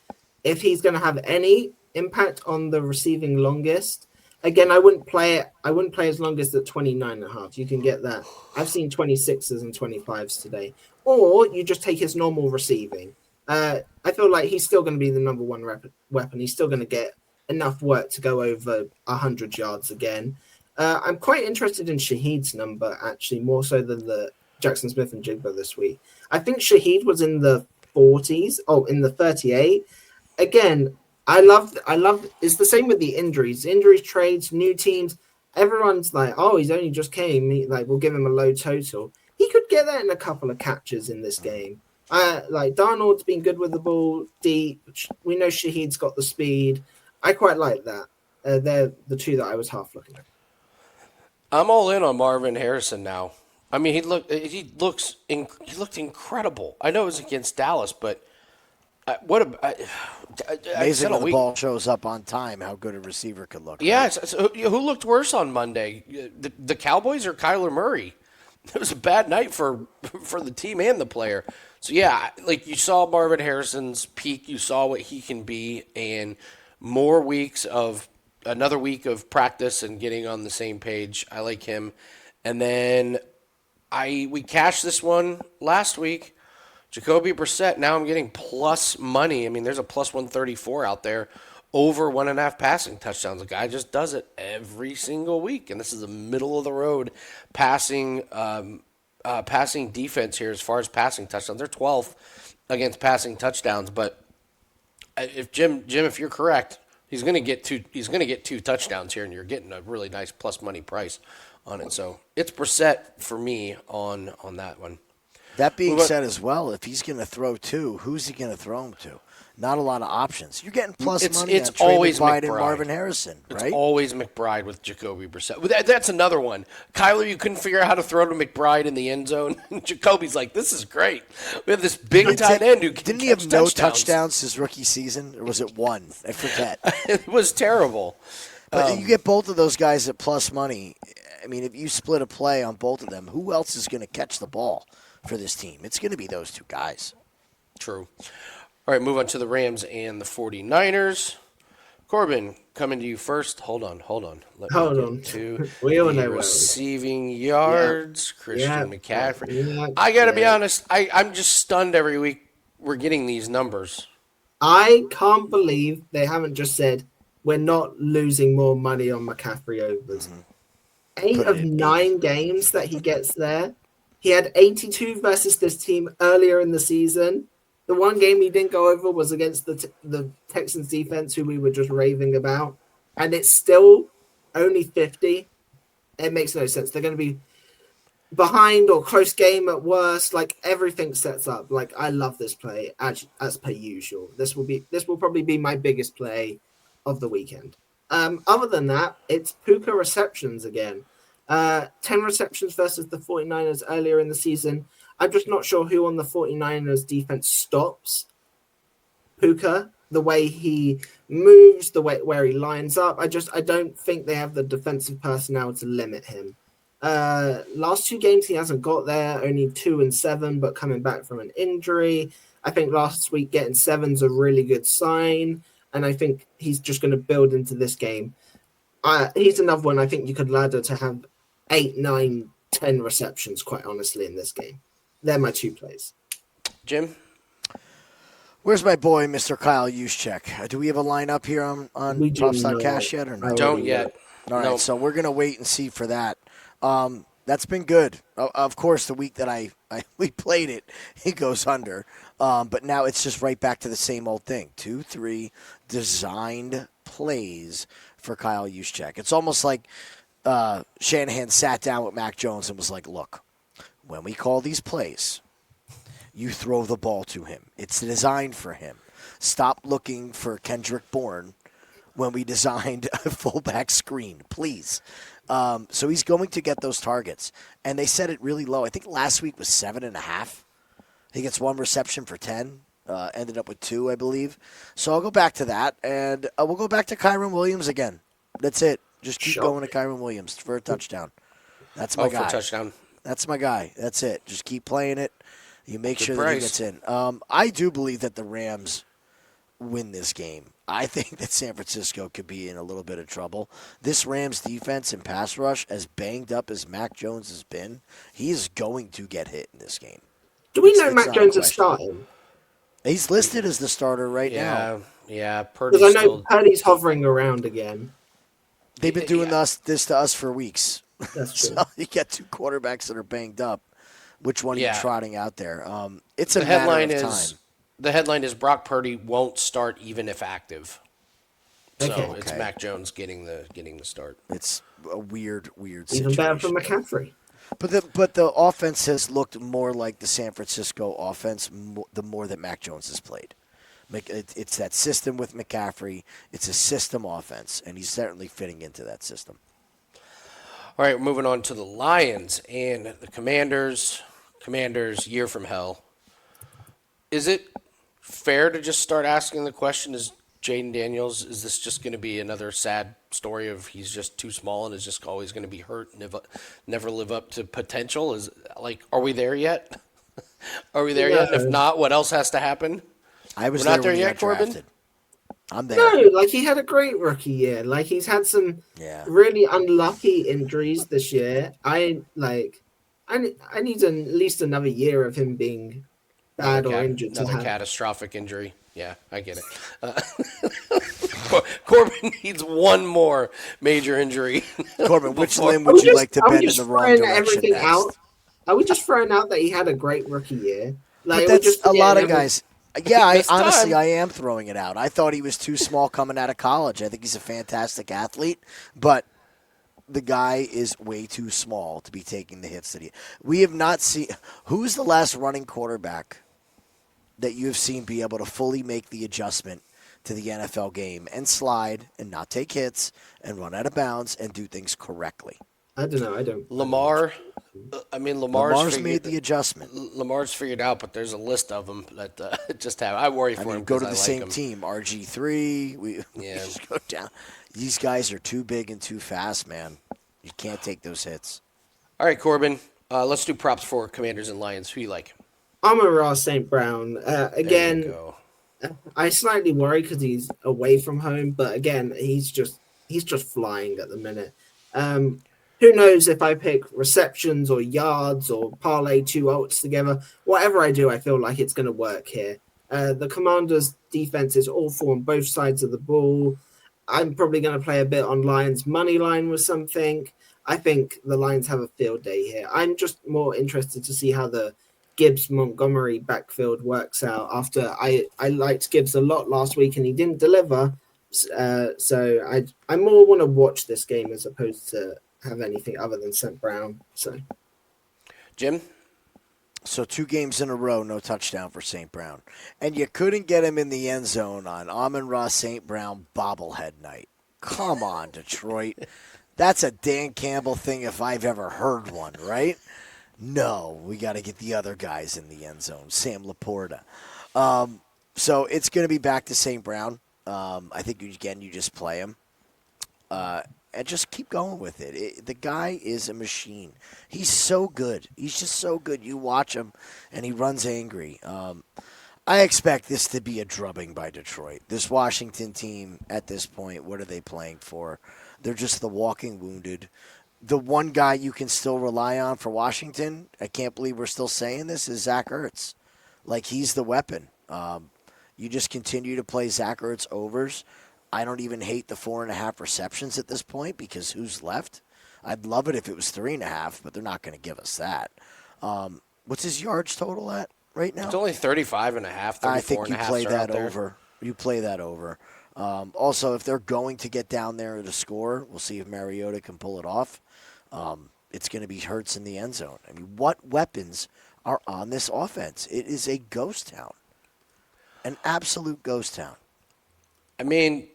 If he's going to have any impact on the receiving longest, again, I wouldn't play it. I wouldn't play his longest at 29.5. You can get that. I've seen 26s and 25s today. Or you just take his normal receiving. I feel like he's still going to be the number one weapon. He's still going to get enough work to go over 100 yards again. I'm quite interested in Shaheed's number, actually, more so than the Jackson Smith and Jigba this week. I think Shaheed was in the 40s. Oh, in the 38. Again, I love. It's the same with the injuries, trades, new teams. Everyone's like, "Oh, he's only just came. We'll give him a low total." He could get that in a couple of catches in this game. Like Darnold's been good with the ball deep. We know Shaheed's got the speed. I quite like that. They're the two that I was half looking at.
I'm all in on Marvin Harrison now. I mean, he looked incredible. I know it was against Dallas, but
Amazing when the ball shows up on time, how good a receiver could look.
Yeah,
right?
so who looked worse on Monday? The Cowboys or Kyler Murray? It was a bad night for the team and the player. So, yeah, like you saw Marvin Harrison's peak. You saw what he can be, and another week of practice and getting on the same page. I like him. And then we cashed this one last week. Jacoby Brissett, now I'm getting plus money. I mean, there's a plus 134 out there over 1.5 passing touchdowns. The guy just does it every single week. And this is a middle-of-the-road passing defense here as far as passing touchdowns. They're 12th against passing touchdowns. But if Jim, if you're correct, he's going to get two touchdowns here, and you're getting a really nice plus money price on it. So it's Brissett for me on that one.
That being said as well, if he's going to throw two, who's he going to throw him to? Not a lot of options. You're getting plus money. It's on Trey
always
McBride
McBride
and Marvin Harrison, right?
It's always McBride with Jacoby Brissett. That's another one. Kyler, you couldn't figure out how to throw to McBride in the end zone. Jacoby's like, this is great. We have this big tight end who can
Didn't he
catch
have no
touchdowns
his rookie season, or was it one? I forget.
It was terrible.
But you get both of those guys at plus money. I mean, if you split a play on both of them, who else is going to catch the ball for this team? It's going to be those two guys.
True. All right, move on to the Rams and the 49ers. Corbin, coming to you first. Hold on.
Hold on.
To
we all know
the
where
receiving yards, Christian McCaffrey.
Yeah.
I got to be honest, I'm just stunned every week we're getting these numbers.
I can't believe they haven't just said, we're not losing more money on McCaffrey overs. Mm-hmm. 8 of 9 games that he gets there. He had 82 versus this team earlier in the season. The one game he didn't go over was against the Texans defense, who we were just raving about. And it's still only 50. It makes no sense. They're going to be behind or close game at worst. Like, everything sets up. Like, I love this play as per usual. This will probably be my biggest play of the weekend. Other than that, it's Puka receptions again. 10 receptions versus the 49ers earlier in the season. I'm just not sure who on the 49ers defense stops Puka, the way he moves, the way where he lines up. I don't think they have the defensive personnel to limit him. Last 2 games he hasn't got there, only 2 and 7, but coming back from an injury. I think last week getting 7's a really good sign, and I think he's just going to build into this game. He's another one I think you could ladder to have 8, 9, 10 receptions, quite honestly, in this game. They're my 2 plays.
Jim?
Where's my boy, Mr. Kyle Juszczyk? Do we have a lineup here on Props.cash yet or no?
Don't yet.
All right, so we're going to wait and see for that. That's been good. Of course, the week that we played it, it goes under. But now it's just right back to the same old thing. 2, 3 designed plays for Kyle Juszczyk. It's almost like Shanahan sat down with Mac Jones and was like, look, when we call these plays, you throw the ball to him. It's designed for him. Stop looking for Kendrick Bourne when we designed a fullback screen, please. So he's going to get those targets. And they set it really low. I think last week was 7.5. He gets 1 reception for 10. Ended up with 2, I believe. So I'll go back to that. And we'll go back to Kyron Williams again. That's it. Just keep going to Kyron Williams for a touchdown. That's my guy.
For a touchdown.
That's my guy. That's it. Just keep playing it. You make sure that he gets in. I do believe that the Rams win this game. I think that San Francisco could be in a little bit of trouble. This Rams defense and pass rush, as banged up as Mac Jones has been, he is going to get hit in this game.
Do we know Mac Jones is starting?
He's listed as the starter right now.
Yeah, Purdy's
because I know Purdy's hovering around again.
They've been doing this to us for weeks.
That's true.
So you get 2 quarterbacks that are banged up. Which one are you trotting out there? It's a
the
matter
headline
of
is,
time.
The headline is Brock Purdy won't start even if active. So
Okay.
it's Mac Jones getting the start.
It's a weird situation.
Even better for McCaffrey.
But the offense has looked more like the San Francisco offense the more that Mac Jones has played. It's that system with McCaffrey. It's a system offense, and he's certainly fitting into that system.
All right, we're moving on to the Lions and the Commanders. Commanders, year from hell. Is it fair to just start asking the question, is Jaden Daniels, is this just going to be another sad story of he's just too small and is just always going to be hurt and never live up to potential? Are we there yet? Are we there yet? And if not, what else has to happen?
We're
not there yet, Corbin?
Drafted. I'm there.
No, he had a great rookie year. He's had some really unlucky injuries this year. I need at least another year of him being bad or injured.
Another catastrophic injury. Yeah, I get it. Corbin needs one more major injury.
Corbin, which limb would you like to bend in the wrong direction next?
Are we just throwing out that he had a great rookie year?
But that's a lot of guys. Yeah, I am throwing it out. I thought he was too small coming out of college. I think he's a fantastic athlete, but the guy is way too small to be taking the hits that he. We have not seen. Who's the last running quarterback that you have seen be able to fully make the adjustment to the NFL game and slide and not take hits and run out of bounds and do things correctly?
I don't know. I don't.
Lamar.
Lamar's made the adjustment.
Lamar's figured out, but there's a list of them that just have. I worry for him.
Go to the same team. RG3. We just go down. These guys are too big and too fast, man. You can't take those hits.
All right, Corbin. Let's do props for Commanders and Lions. Who you like?
Amon-Ra St. Brown. Again, I slightly worry because he's away from home, but again, he's just flying at the minute. Who knows if I pick receptions or yards or parlay 2 alts together. Whatever I do, I feel like it's going to work here. The Commanders' defense is awful on both sides of the ball. I'm probably going to play a bit on Lions money line with something. I think the Lions have a field day here. I'm just more interested to see how the Gibbs-Montgomery backfield works out after I liked Gibbs a lot last week and he didn't deliver. So I more want to watch this game as opposed to have anything other than St. Brown. So,
Jim?
So 2 games in a row, no touchdown for St. Brown. And you couldn't get him in the end zone on Amon-Ra St. Brown bobblehead night. Come on, Detroit. That's a Dan Campbell thing if I've ever heard one, right? No, we got to get the other guys in the end zone. Sam Laporta. So it's going to be back to St. Brown. I think, again, you just play him. And just keep going with it. The guy is a machine. He's so good. He's just so good. You watch him, and he runs angry. I expect this to be a drubbing by Detroit. This Washington team, at this point, what are they playing for? They're just the walking wounded. The one guy you can still rely on for Washington, I can't believe we're still saying this, is Zach Ertz. He's the weapon. You just continue to play Zach Ertz overs. I don't even hate the 4.5 receptions at this point because who's left? I'd love it if it was 3.5, but they're not going to give us that. What's his yards total at right now?
It's only 35.5, 34.5.
I think you play that over. You play that over. Also, if they're going to get down there to score, we'll see if Mariota can pull it off. It's going to be Hurts in the end zone. I mean, what weapons are on this offense? It is a ghost town. An absolute ghost town.
I mean,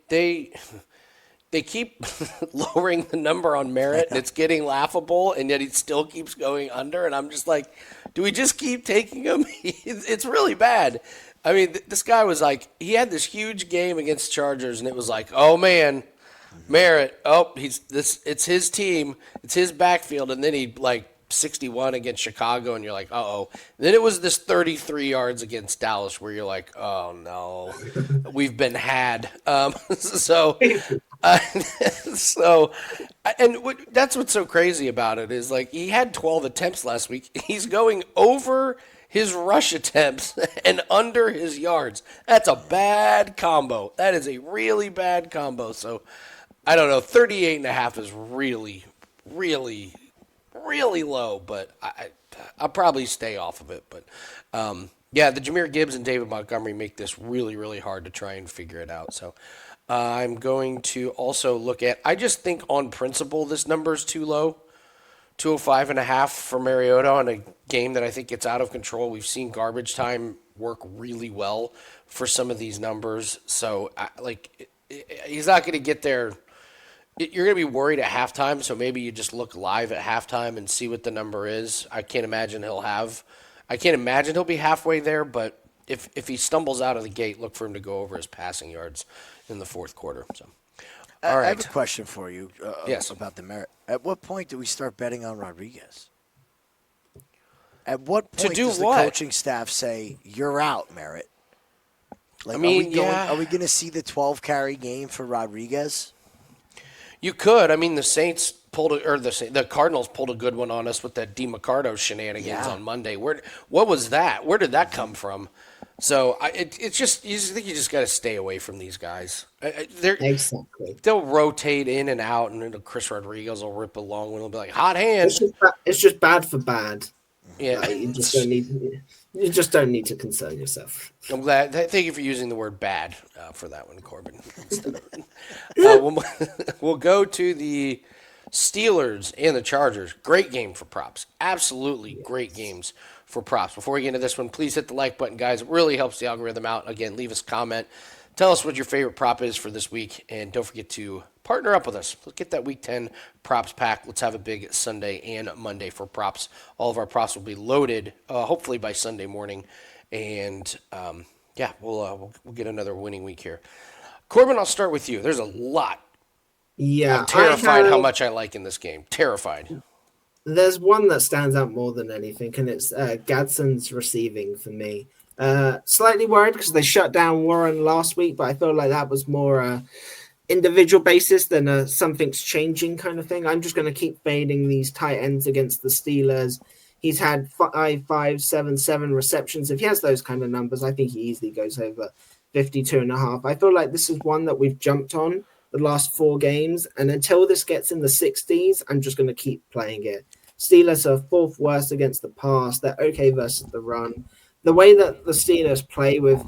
they keep lowering the number on Merritt, and it's getting laughable, and yet he still keeps going under. And I'm just like, do we just keep taking him? It's really bad. I mean, this guy was like, he had this huge game against Chargers, and it was like, oh man, Merritt, it's his team, it's his backfield, and then he like 61 against Chicago, and you're like, uh-oh. Then it was this 33 yards against Dallas where you're like, oh no, we've been had. So, that's what's so crazy about it is like he had 12 attempts last week. He's going over his rush attempts and under his yards. That's a bad combo. That is a really bad combo. So, I don't know. 38.5 is really, really, really low, but I'll probably stay off of it. But, yeah, the Jahmyr Gibbs and David Montgomery make this really, really hard to try and figure it out. So, I'm going to also look at, I just think on principle this number is too low. 205.5 for Mariota on a game that I think gets out of control. We've seen garbage time work really well for some of these numbers. So, he's not going to get there. You're going to be worried at halftime, so maybe you just look live at halftime and see what the number is. I can't imagine he'll be halfway there, but if he stumbles out of the gate, look for him to go over his passing yards in the fourth quarter. So, all right.
I have a question for you
Yes.
about the Merritt. At what point do we start betting on Rodriguez? At what point
do
does
what?
the coaching staff say, you're out, Merritt? Like,
I mean,
are we going to see the 12-carry game for Rodriguez?
You could. I mean, the Saints the Cardinals pulled a good one on us with that DeMarcado shenanigans on Monday. What was that? Where did that come from? So it's just you just think you just got to stay away from these guys.
Exactly.
They'll rotate in and out, and Chris Rodriguez will rip along, and it'll be like hot hand.
It's just bad for bad.
Yeah,
Like, you just don't need to concern yourself.
I'm glad. Thank you for using the word "bad" for that one, Corbin. We'll go to the Steelers and the Chargers. Great game for props. Absolutely great games for props. Before we get into this one, please hit the like button, guys. It really helps the algorithm out. Again, leave us a comment. Tell us what your favorite prop is for this week, and don't forget to partner up with us. Let's get that Week 10 props pack. Let's have a big Sunday and Monday for props. All of our props will be loaded, hopefully by Sunday morning, and we'll get another winning week here. Corbin, I'll start with you. There's a lot.
Yeah,
I'm terrified how much I like in this game. Terrified.
There's one that stands out more than anything, and it's Gadsden's receiving for me. Slightly worried because they shut down Warren last week, but I feel like that was more individual basis than something's changing kind of thing. I'm just going to keep fading these tight ends against the Steelers. He's had 5, 7 receptions. If he has those kind of numbers, I think he easily goes over 52.5. I feel like this is one that we've jumped on the last 4 games, and until this gets in the 60s, I'm just going to keep playing it. Steelers are 4th worst against the pass. They're okay versus the run. The way that the Steelers play with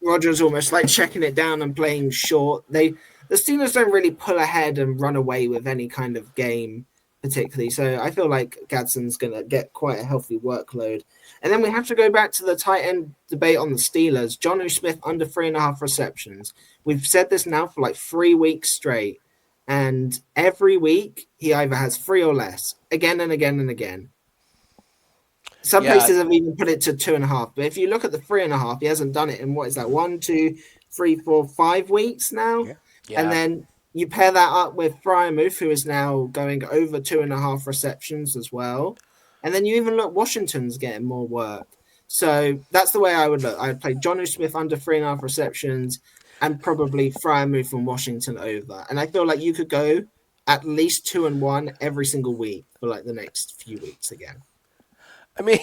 Rodgers almost like checking it down and playing short, the Steelers don't really pull ahead and run away with any kind of game particularly. So I feel like Gadsden's going to get quite a healthy workload. And then we have to go back to the tight end debate on the Steelers. Jonnu Smith under 3.5 receptions. We've said this now for like 3 weeks straight. And every week he either has 3 or less, again and again and again. Some places have even put it to 2.5. But if you look at the 3.5, he hasn't done it in 1, 2, 3, 4, 5 weeks now.
Yeah.
And then you pair that up with Fryermuth, who is now going over 2.5 receptions as well. And then you even look, Washington's getting more work. So that's the way I would look. I would play Jonnu Smith under 3.5 receptions and probably Fryermuth from Washington over. And I feel like you could go at least 2-1 every single week for like the next few weeks again.
I mean,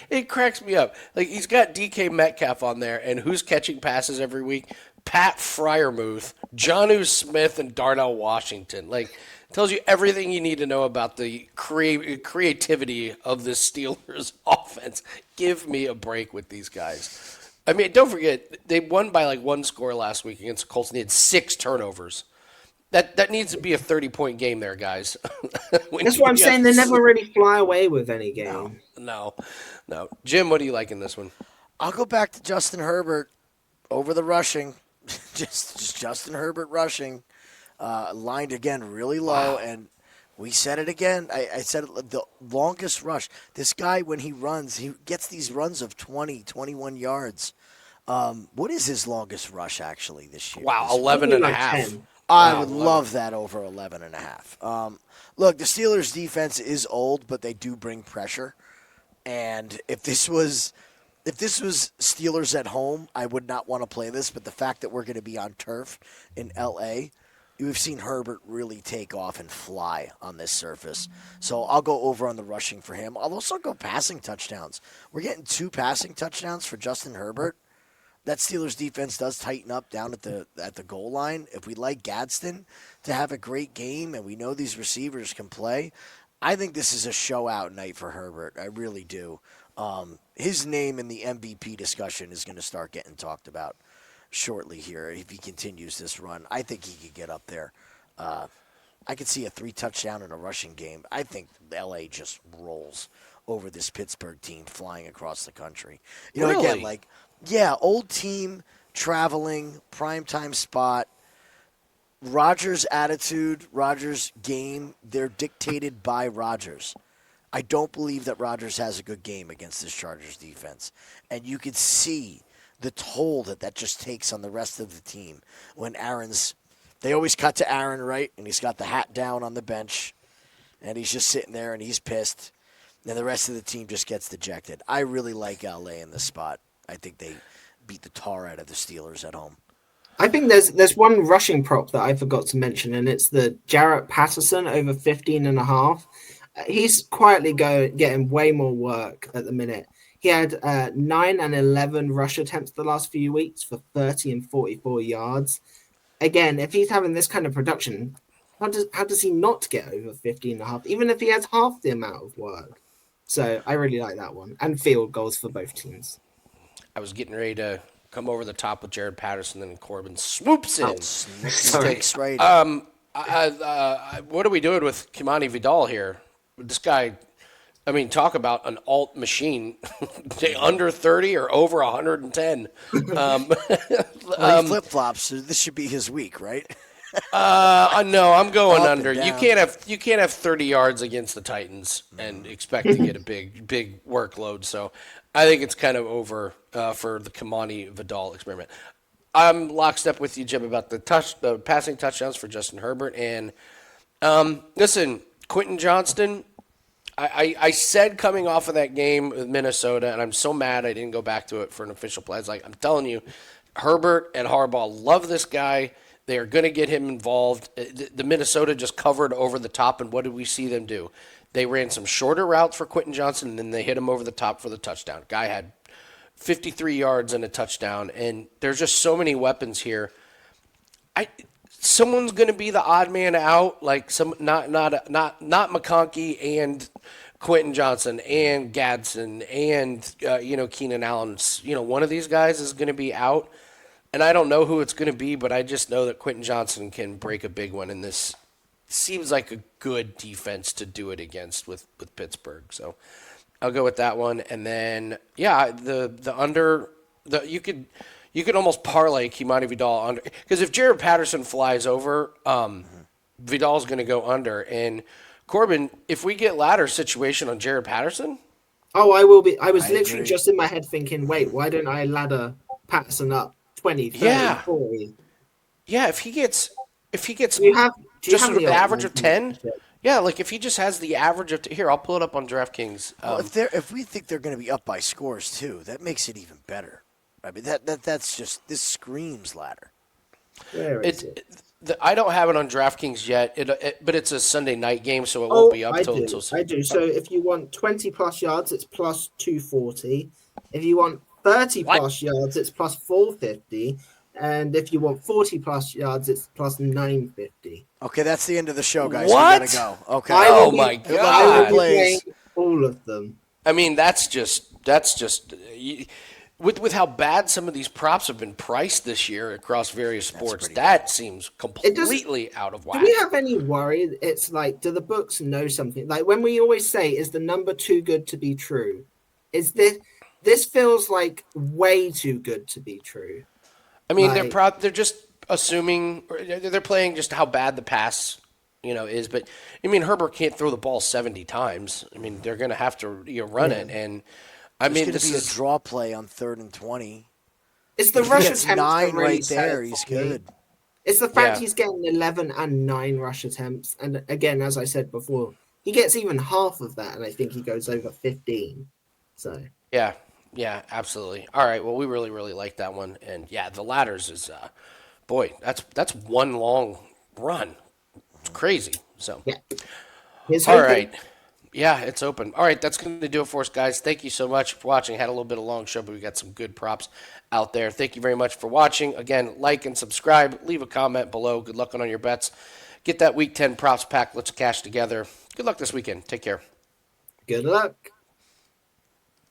it cracks me up. Like, he's got DK Metcalf on there, and who's catching passes every week? Pat Fryermuth, Jonnu Smith, and Darnell Washington. Like, tells you everything you need to know about the creativity of the Steelers offense. Give me a break with these guys. I mean, don't forget, they won by like 1 score last week against the Colts, and they had 6 turnovers. That needs to be a 30-point game there, guys.
That's what I'm saying. They never really fly away with any game.
No. Jim, what do you like in this one?
I'll go back to Justin Herbert over the rushing. just Justin Herbert rushing. lined again really low, and we said it again. I said it, the longest rush. This guy, when he runs, he gets these runs of 20, 21 yards. What is his longest rush actually this year?
Wow,
This
11 and a
like
half.
10.
I
Wow,
would
11.
love that over 11 and a half. Look, the Steelers' defense is old, but they do bring pressure. And if this was Steelers at home, I would not want to play this. But the fact that we're going to be on turf in L.A., we've seen Herbert really take off and fly on this surface. So I'll go over on the rushing for him. I'll also go passing touchdowns. We're getting 2 passing touchdowns for Justin Herbert. That Steelers defense does tighten up down at the goal line. If we like Gadsden to have a great game and we know these receivers can play, I think this is a show-out night for Herbert. I really do. His name in the MVP discussion is going to start getting talked about shortly here if he continues this run. I think he could get up there. I could see a 3-touchdown and a rushing game. I think L.A. just rolls over this Pittsburgh team flying across the country. You know,
Really?
again, like, yeah, old team, traveling, primetime spot. Rodgers' attitude, Rodgers' game, they're dictated by Rodgers. I don't believe that Rodgers has a good game against this Chargers defense. And you could see the toll that just takes on the rest of the team when they always cut to Aaron, right? And he's got the hat down on the bench, and he's just sitting there, and he's pissed. And the rest of the team just gets dejected. I really like L.A. in this spot. I think they beat the tar out of the Steelers at home.
I think there's one rushing prop that I forgot to mention, and it's the Jarrett Patterson over 15.5. He's quietly getting way more work at the minute. He had 9 and 11 rush attempts the last few weeks for 30 and 44 yards. Again, if he's having this kind of production, how does he not get over 15.5, even if he has half the amount of work? So I really like that one. And field goals for both teams.
I was getting ready to come over the top with Jared Patterson, and Corbin swoops in.
Sticks right in.
What are we doing with Kimani Vidal here? This guy, I mean, talk about an alt machine. Under 30 or over 110.
Well, he flip-flops, so this should be his week, right?
No, I'm going
Up
under.
and
You
down.
can't have 30 yards against the Titans and expect to get a big workload. So I think it's kind of over for the Kimani Vidal experiment. I'm lockstep with you, Jim, about the passing touchdowns for Justin Herbert. And listen, Quentin Johnston, I said coming off of that game with Minnesota, and I'm so mad I didn't go back to it for an official play. It's like, I'm telling you, Herbert and Harbaugh love this guy. They are going to get him involved. The Minnesota just covered over the top, and what did we see them do? They ran some shorter routes for Quentin Johnson, and then they hit him over the top for the touchdown. Guy had 53 yards and a touchdown, and there's just so many weapons here. Someone's going to be the odd man out, like not McConkey and Quentin Johnson and Gadsden and Keenan Allen. One of these guys is going to be out. And I don't know who it's going to be, but I just know that Quentin Johnson can break a big one, and this seems like a good defense to do it against with Pittsburgh. So I'll go with that one. And then, yeah, the under you could almost parlay Kimani Vidal under, because if Jared Patterson flies over, Vidal's going to go under. And Corbin, if we get ladder situation on Jared Patterson,
Oh, I will be. I was
I
literally
agree.
just in my head thinking, wait, why don't I ladder Patterson up 20, 30,
Yeah.
40?
yeah, if he gets
Do you have
just
the
an average of
odds?
10. Yeah, like if he just has the average of here, I'll pull it up on DraftKings.
Well, if we think they're going to be up by scores too, that makes it even better. I mean, that's just, this screams ladder.
Where is it?
I don't have it on DraftKings yet, but it's a Sunday night game, so it won't be up
I
till
do.
until.
I do. So if you want 20 plus yards, it's plus 240. If you want 30
What?
plus yards, it's plus 450. And if you want 40 plus yards, it's plus 950.
Okay, that's the end of the show, guys.
What?
We gotta go. Okay.
I will
Oh
be-
my
I will
God.
be playing all of them.
I mean, that's just with how bad some of these props have been priced this year across various sports.
pretty
That seems completely out of
Do
whack.
we have any worry? It's like, do the books know something? Like when we always say, is the number too good to be true? Is this feels like way too good to be true?
I mean,
like-
they're just. assuming they're playing just how bad the pass, is. But I mean, Herbert can't throw the ball 70 times. I mean, they're going to have to run it, and I
It's
mean,
going to
this
be
is
a draw play on 3rd and 20.
It's the
If he
rush
gets
attempts
9
that really
right there,
sell
he's
for me.
good.
It's the fact
Yeah.
he's getting 11 and 9 rush attempts. And again, as I said before, he gets even half of that, and I think he goes over 15. So,
yeah, absolutely. All right, well, we really, really like that one, and yeah, the ladders is, boy, that's one long run. It's crazy. So,
yeah. Here's
all
hoping.
right. Yeah, it's open. All right, that's going to do it for us, guys. Thank you so much for watching. Had a little bit of a long show, but we got some good props out there. Thank you very much for watching. Again, like and subscribe. Leave a comment below. Good luck on your bets. Get that Week 10 props pack. Let's cash together. Good luck this weekend. Take care.
Good luck.